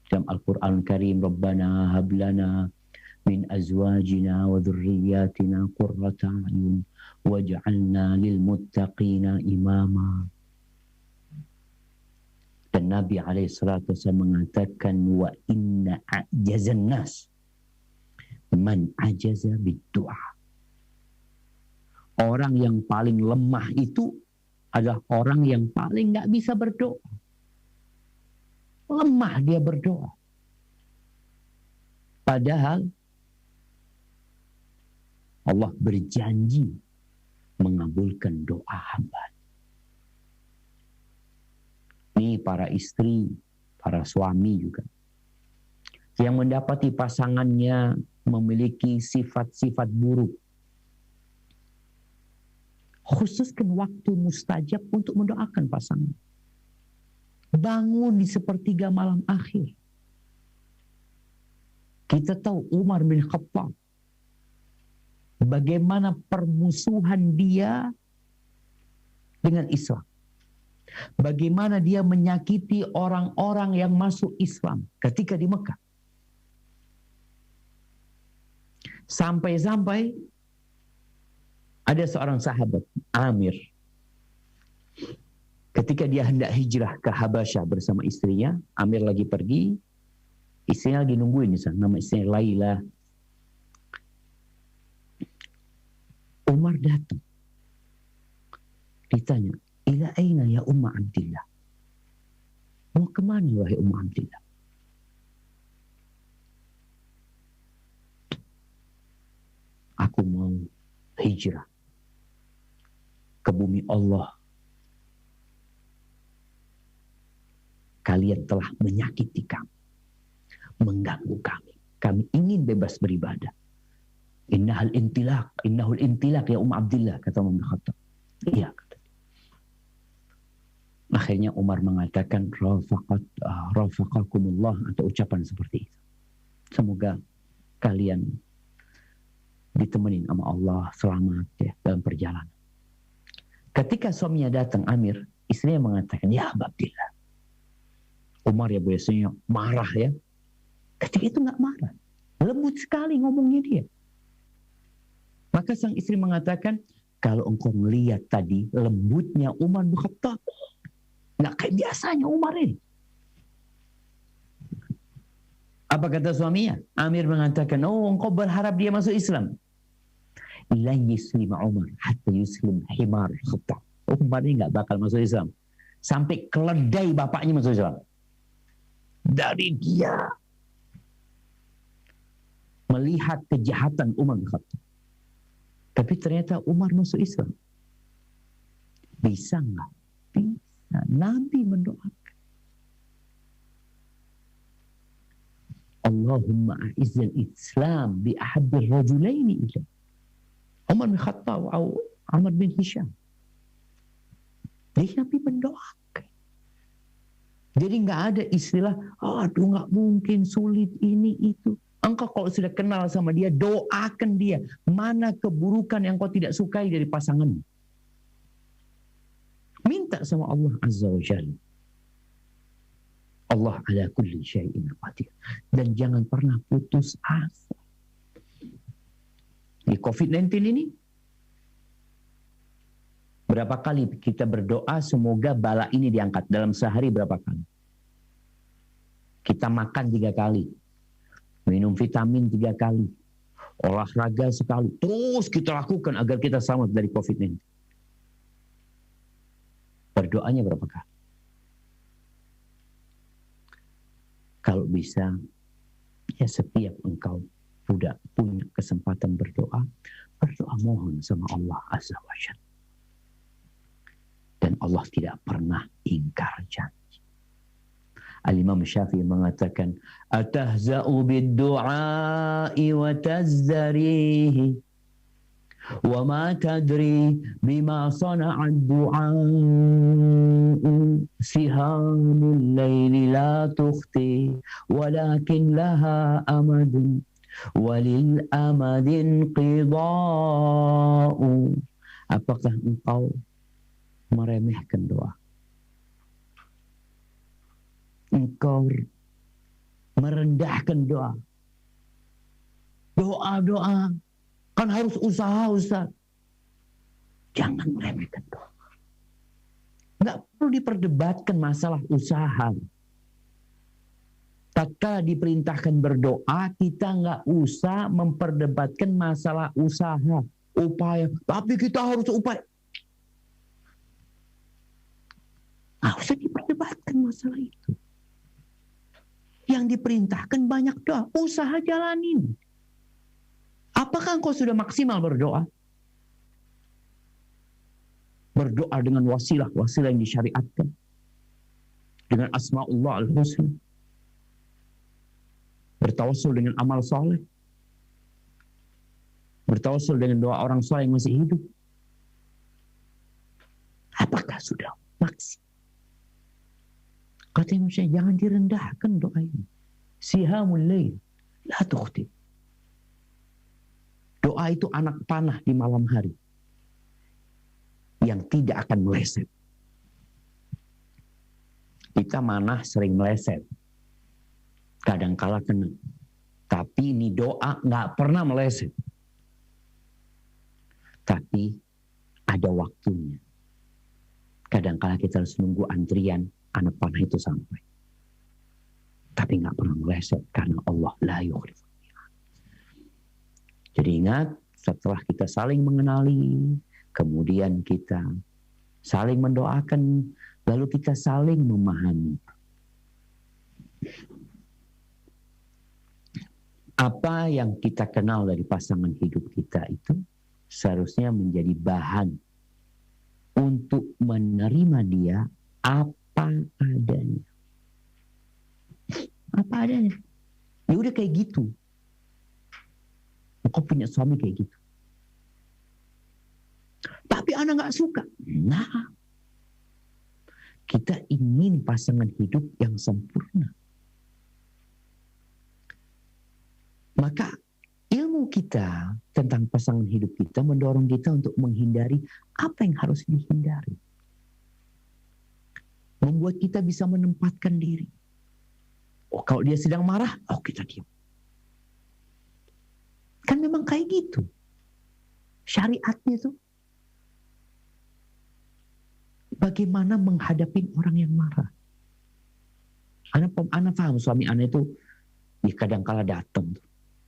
dalam Al-Quran Karim. Rabbana hablana min azwajina wa dhurriyyatina qurrata a'yun waj'alna lil muttaqina imama. Dan Nabi alaihissalatu wassalam mengatakan, wa inna a'jazan nas man ajaza bid-du'a. Orang yang paling lemah itu adalah orang yang paling nggak bisa berdoa. Lemah dia berdoa. Padahal Allah berjanji mengabulkan doa hamba. Ini para istri, para suami juga, yang mendapati pasangannya memiliki sifat-sifat buruk, khususkan waktu mustajab untuk mendoakan pasangan. Bangun di sepertiga malam akhir. Kita tahu Umar bin Khattab, bagaimana permusuhan dia dengan Islam. Bagaimana dia menyakiti orang-orang yang masuk Islam ketika di Mekah. Sampai-sampai ada seorang sahabat, Amir. Ketika dia hendak hijrah ke Habasyah bersama istrinya, Amir lagi pergi, istrinya lagi nungguin di sana, nama istrinya Laila. Umar datang. Ditanya, ila aina ya Umma Abdillah? Mau kemana wahai Umma Abdillah? Aku mau hijrah ke bumi Allah. Kalian telah menyakiti kami, mengganggu kami. Kami ingin bebas beribadah. Innahul intilaq ya Umma Abdillah, kata Umar bin Khattab. Iya, kata. Akhirnya Umar mengatakan rafaqakumullah, atau ucapan seperti itu. Semoga kalian ditemenin sama Allah selamat ya dalam perjalanan. Ketika suaminya datang, Amir, istrinya mengatakan, ya Abdillah. Umar ya biasanya marah ya. Ketika itu nggak marah. Lembut sekali ngomongnya dia. Maka sang istri mengatakan, kalau engkau melihat tadi lembutnya Umar bin Khattab, nggak kayak biasanya Umar ini. Apa kata suaminya? Amir mengatakan, oh engkau berharap dia masuk Islam. La yuslim Umar hatta yuslim himar Khattab. Umar ini nggak bakal masuk Islam sampai keledai bapaknya masuk Islam. Dari dia melihat kejahatan Umar bin Khattab. Tapi ternyata Umar masuk Islam. Bisa nggak? Bisa. Nabi mendoakan. Allahumma a'izzal Islam bi ahabbil rajulaini ila. Umar bin Khattab atau Amr bin Hisham. Jadi Nabi mendoakan. Jadi nggak ada istilah, aduh nggak mungkin, sulit ini itu. Engkau kalau sudah kenal sama dia, doakan dia. Mana keburukan yang kau tidak sukai dari pasanganmu. Minta sama Allah Azza wa Jalla. Allah ala kulli syai'in qadir. Dan jangan pernah putus asa. Di COVID-19 ini, berapa kali kita berdoa semoga bala ini diangkat? Dalam sehari berapa kali? Kita makan 3 kali. Minum vitamin 3 kali. Olahraga sekali. Terus kita lakukan agar kita selamat dari COVID-19. Berdoanya berapa kali? Kalau bisa, ya setiap engkau sudah punya kesempatan berdoa, berdoa mohon sama Allah Azza wa Jalla. Dan Allah tidak pernah ingkar janji. Al-Imam Syafi'i mengatakan, atahza'u bid-du'a'i wa tazdarihi wa ma tadri bima sana'ad du'a'u sihamul layli la tukhti walakin laha amadun walil amadin qida'u. Apakah engkau meremehkan doa? Engkau merendahkan doa. Doa-doa kan harus usaha, Ustaz. Jangan meremehkan doa. Nggak perlu diperdebatkan masalah usaha. Tatkala diperintahkan berdoa, kita nggak usah memperdebatkan masalah usaha, upaya. Tapi kita harus upaya. Nggak usah diperdebatkan masalah itu. Yang diperintahkan banyak doa, usaha jalanin. Apakah engkau sudah maksimal berdoa? Berdoa dengan wasilah yang disyariatkan. Dengan asma'ullah al-husna. Bertawassul dengan amal soleh. Bertawassul dengan doa orang soleh yang masih hidup. Apakah sudah maksimal? Kata Imam Syafi'i, jangan direndahkan doa ini. Sihamul lail la tukhti. Doa itu anak panah di malam hari yang tidak akan meleset. Kita manah sering meleset. Kadangkala kena. Tapi ini doa nggak pernah meleset. Tapi ada waktunya. Kadangkala kita harus nunggu antrian anak panah itu sampai. Tapi nggak pernah meleset karena Allah la yukhlifu. Jadi ingat, setelah kita saling mengenali, kemudian kita saling mendoakan, lalu kita saling memahami. Apa yang kita kenal dari pasangan hidup kita itu seharusnya menjadi bahan untuk menerima dia apa adanya. Apa adanya. Ya udah kayak gitu. Kau punya suami kayak gitu. Tapi anak gak suka. Nah, Kita ingin pasangan hidup yang sempurna. Maka ilmu kita tentang pasangan hidup kita mendorong kita untuk menghindari apa yang harus dihindari. Membuat kita bisa menempatkan diri. Oh, kalau dia sedang marah, oh kita diam. Kan memang kayak gitu. Syariatnya tuh. Bagaimana menghadapi orang yang marah. Anak paham suami anak itu kadang-kala datang tuh,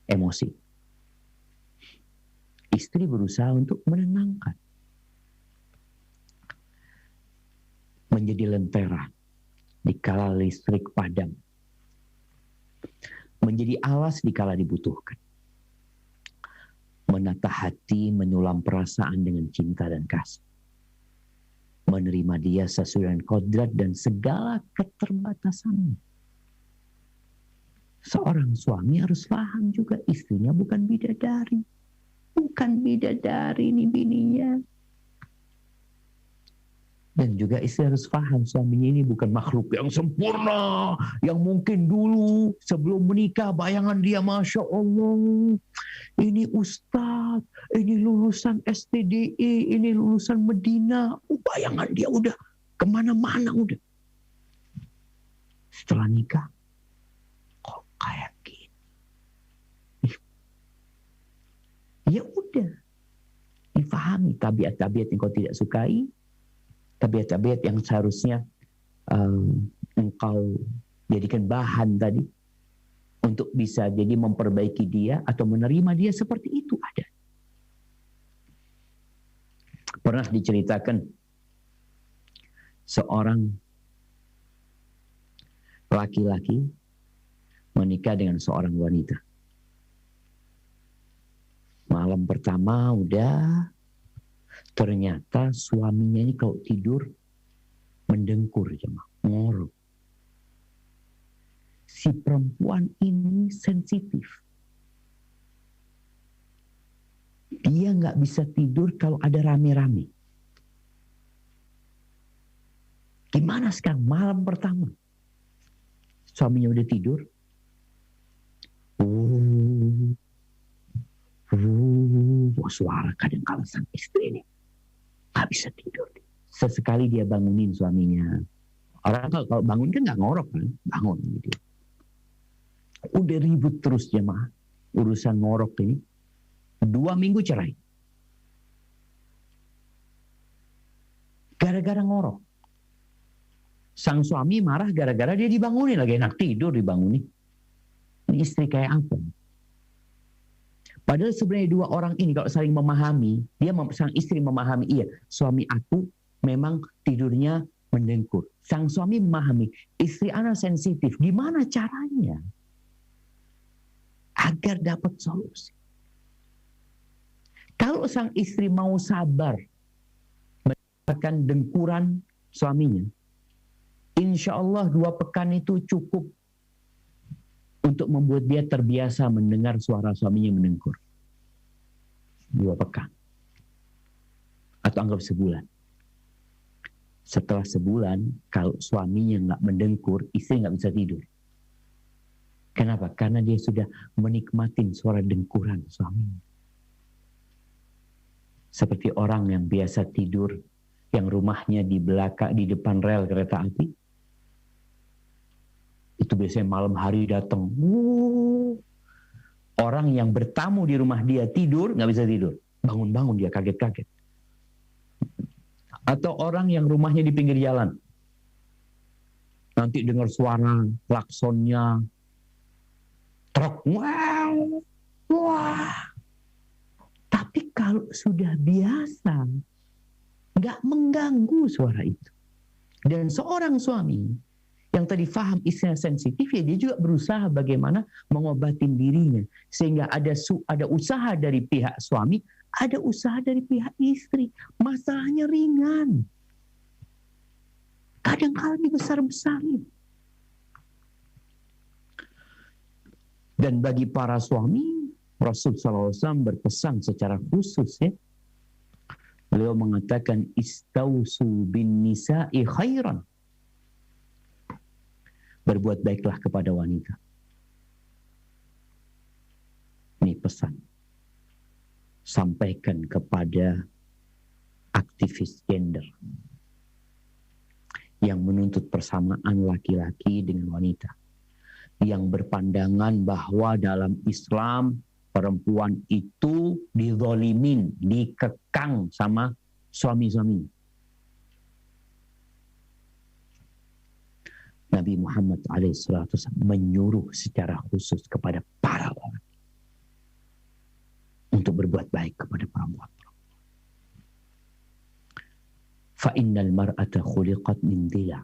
emosi. Istri berusaha untuk menenangkan. Menjadi lentera dikala listrik padam. Menjadi alas dikala dibutuhkan. Menata hati, menyulam perasaan dengan cinta dan kasih. Menerima dia sesuai dengan kodrat dan segala keterbatasannya. Seorang suami harus paham juga istrinya bukan bidadari. Bukan bidadari ini bininya. Dan juga istri harus paham suaminya ini bukan makhluk yang sempurna. Yang mungkin dulu sebelum menikah bayangan dia Masya Allah. Ini ustadz, ini lulusan STDI, ini lulusan Medina. Bayangan dia udah kemana-mana udah. Setelah nikah, kok kayak gini? Ya udah. Difahami tabiat-tabiat yang kau tidak sukai. Tabiat-tabiat yang seharusnya engkau jadikan bahan tadi untuk bisa jadi memperbaiki dia atau menerima dia seperti itu ada. Pernah diceritakan seorang laki-laki menikah dengan seorang wanita. Malam pertama udah, ternyata suaminya ini kalau tidur mendengkur, ngorok. Si perempuan ini sensitif. Dia nggak bisa tidur kalau ada rame-rame. Gimana sekarang malam pertama? Suaminya udah tidur. Suara kadang-kala sang istri ini nggak bisa tidur. Sesekali dia bangunin suaminya. Orang kalau bangun kan nggak ngorok kan, bangun gitu. Udah ribut terus jemaah urusan ngorok ini. 2 minggu cerai. Gara-gara ngorok. Sang suami marah gara-gara dia dibangunin, lagi enak tidur dibangunin. Ini istri kayak apa? Padahal sebenarnya 2 orang ini kalau saling memahami, sang istri memahami, iya suami aku memang tidurnya mendengkur. Sang suami memahami, istri anak sensitif. Gimana caranya? Agar dapat solusi. Kalau sang istri mau sabar mendapatkan dengkuran suaminya, insya Allah 2 pekan itu cukup untuk membuat dia terbiasa mendengar suara suaminya mendengkur. 2 pekan. Atau anggap sebulan. Setelah sebulan, kalau suaminya nggak mendengkur, istri nggak bisa tidur. Kenapa? Karena dia sudah menikmatin suara dengkuran suaminya. Seperti orang yang biasa tidur, yang rumahnya di belakang, di depan rel kereta api, itu biasanya malam hari datang. Orang yang bertamu di rumah dia tidur, nggak bisa tidur. Bangun-bangun dia kaget-kaget. Atau orang yang rumahnya di pinggir jalan. Nanti dengar suara klaksonnya. Truk. Wow. Wah. Tapi kalau sudah biasa, nggak mengganggu suara itu. Dan seorang suami yang tadi paham istrinya sensitif, ya dia juga berusaha bagaimana mengobatin dirinya. Sehingga ada usaha dari pihak suami, ada usaha dari pihak istri. Masalahnya ringan. Kadang-kadang dibesar-besarin. Dan bagi para suami, Rasul SAW berpesan secara khusus ya. Beliau mengatakan, istausu bin nisa'i khairan. Berbuat baiklah kepada wanita. Ini pesan. Sampaikan kepada aktivis gender yang menuntut persamaan laki-laki dengan wanita, yang berpandangan bahwa dalam Islam perempuan itu dizolimin, dikekang sama suami-suami. Nabi Muhammad SAW menyuruh secara khusus kepada para lelaki untuk berbuat baik kepada perempuan. Fa'innal mar'ata khuliqat min dhila.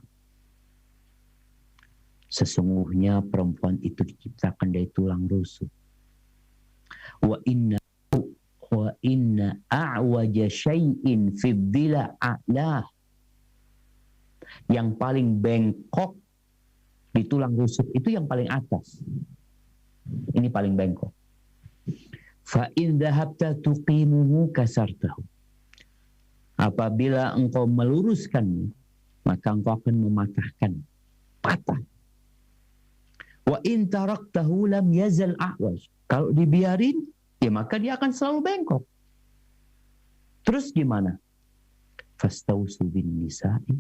Sesungguhnya perempuan itu diciptakan dari tulang rusuk. Wa inna a'waja syai'in fi dhila a'lah. Yang paling bengkok di tulang rusuk itu yang paling atas. Ini paling bengkok. Fa in dhahabta tuqimuhu kasartahu. Apabila engkau meluruskannya, maka engkau akan mematahkan, patah. Wa in taraktahu lam yazal a'waj. Kalau dibiarin, ya maka dia akan selalu bengkok. Terus gimana? Fastausu bin nisa'i.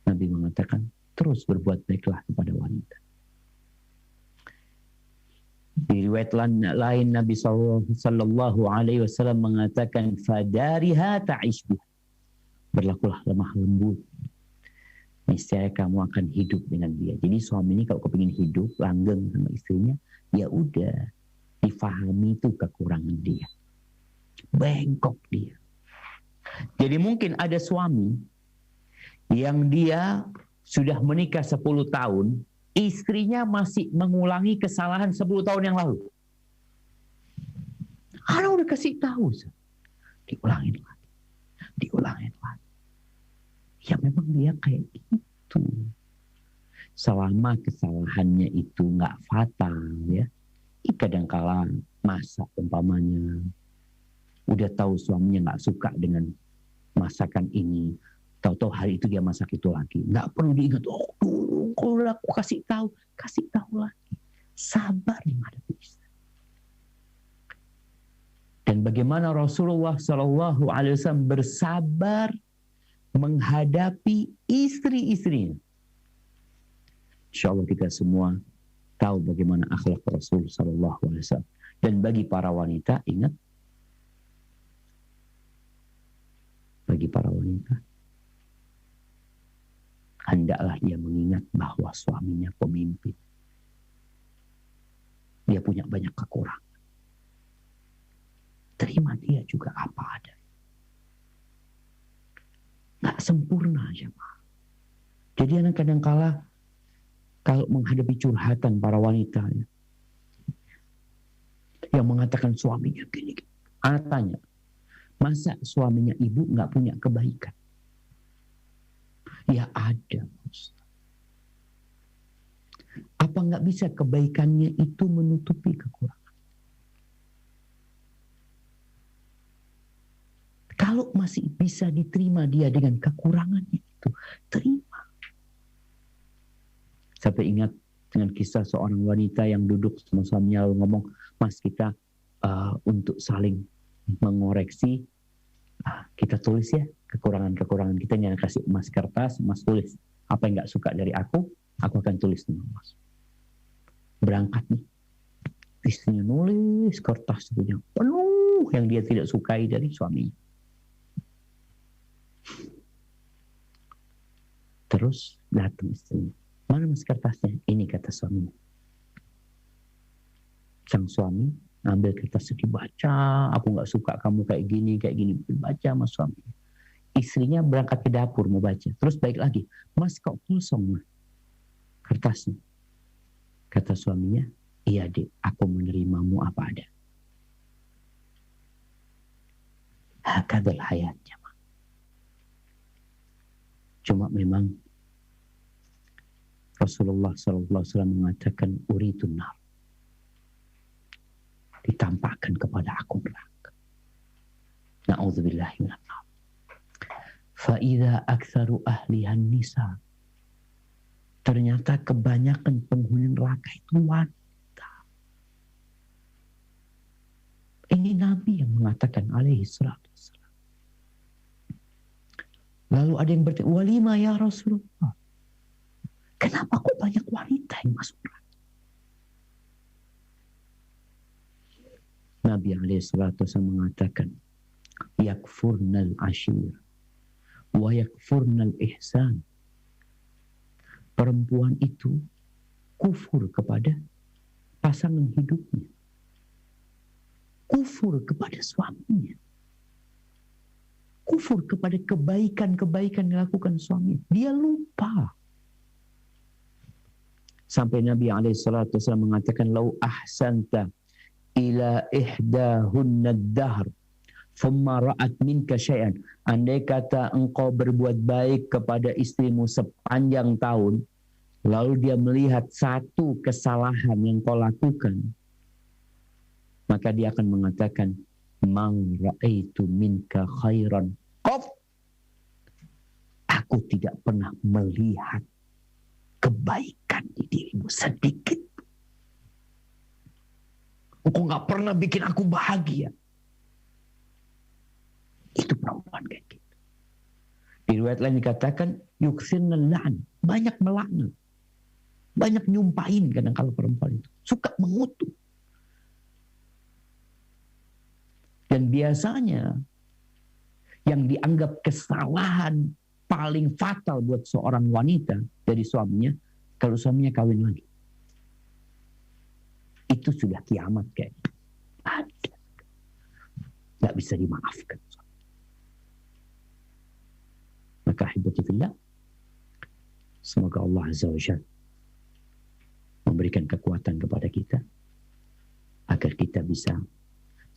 Nabi mengatakan, terus berbuat baiklah kepada wanita. Di riwayat lain Nabi sallallahu alaihi wasallam mengatakan, fadariha ta'ish biha. Berlakulah lemah lembut. Niscaya kamu akan hidup dengan dia. Jadi suami ini kalau kepingin hidup langgeng sama istrinya, ya udah difahami itu kekurangan dia. Bengkok dia. Jadi mungkin ada suami yang dia sudah menikah 10 tahun, istrinya masih mengulangi kesalahan 10 tahun yang lalu. Karena udah kasih tahu, diulangin lagi, diulangin lagi. Ya memang dia kayak gitu. Selama kesalahannya itu nggak fatal, ya. Kadang-kala masak umpamanya, udah tahu suaminya nggak suka dengan masakan ini, tahu-tahu hari itu dia masak itu lagi, nggak perlu diingat. Oh dulu kalau aku kasih tahu lagi. Sabar menghadapi istri. Dan bagaimana Rasulullah SAW bersabar menghadapi istri-istrinya. Insya Allah kita semua tahu bagaimana akhlak Rasul SAW. Dan bagi para wanita, ingat, bagi para wanita, hendaklah dia mengingat bahwa suaminya pemimpin. Dia punya banyak kekurangan. Terima dia juga apa ada. Nggak sempurna jemaah. Jadi anak kadang-kala kalau menghadapi curhatan para wanita yang mengatakan suaminya gini, anak tanya, masa suaminya ibu nggak punya kebaikan? Ya ada. Apa nggak bisa kebaikannya itu menutupi kekurangan? Kalau masih bisa diterima dia dengan kekurangannya itu, terima. Sampai ingat dengan kisah seorang wanita yang duduk sama suaminya lalu ngomong, Mas kita untuk saling mengoreksi, kita tulis ya kekurangan-kekurangan kita, jangan kasih Mas kertas, Mas tulis. Apa yang nggak suka dari aku akan tulis nih Mas. Berangkat nih, istrinya nulis kertas punya penuh yang dia tidak sukai dari suaminya. Terus datang istrinya, mana Mas kertasnya? Ini kata suaminya. Sang suami ambil kertas itu dibaca, aku nggak suka kamu kayak gini, baca Mas suami. Istrinya berangkat ke dapur mau baca, terus balik lagi, Mas kok kosong Mas kertasnya? Kata suaminya, iya Dek, aku menerimamu apa ada. Hakadal hayatnya. Cuma memang Rasulullah SAW mengatakan uritun nar, ditampakkan kepada aku neraka. Na'udzubillahi minan nar. Fa idza aktsaru ahlihan nisa, Ternyata kebanyakan penghuni neraka itu wanita. Ini Nabi yang mengatakan alaihi salatu wassalam. Lalu ada yang bertanya, walima ya Rasulullah? Kenapa kok banyak wanita yang masuk neraka? Nabi alaihi salatu wassalam mengatakan, yakfurnal ashir wa yakfurnal ihsan. Perempuan itu kufur kepada pasangan hidupnya, kufur kepada suaminya, kufur kepada kebaikan-kebaikan yang dilakukan suaminya. Dia lupa. Sampai Nabi SAW mengatakan, lau ahsanta ila ihdahunna ad-dahr thumma ra'at minka syai'an. Andai kata engkau berbuat baik kepada istrimu sepanjang tahun, lalu dia melihat satu kesalahan yang kau lakukan, maka dia akan mengatakan, mang ra'aitu minka khairan qaf. Aku tidak pernah melihat kebaikan di dirimu sedikit. Engkau gak pernah bikin aku bahagia. Itu perempuan kayak gitu. Di riwayat lain dikatakan yuksirnal la'n, banyak melaknat, banyak nyumpahin. Kadang kalau perempuan itu suka mengutuk. Dan biasanya yang dianggap kesalahan paling fatal buat seorang wanita dari suaminya, kalau suaminya kawin lagi, itu sudah kiamat kayaknya. Ada, nggak bisa dimaafkan. Maka ahibati fillah, semoga Allah Azza wa Jalla memberikan kekuatan kepada kita agar kita bisa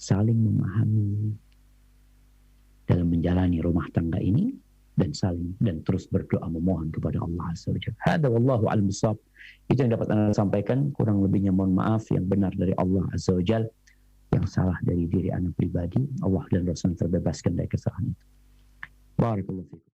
saling memahami dalam menjalani rumah tangga ini, dan terus berdoa memohon kepada Allah Azza wa Jalla. Hada wallahu a'lam bishawab. Itu yang dapat Anda sampaikan, kurang lebihnya mohon maaf. Yang benar dari Allah Azza wa Jalla, yang salah dari diri Anda pribadi. Allah dan Rasul terbebaskan dari kesalahan itu. Barakallahu fikum.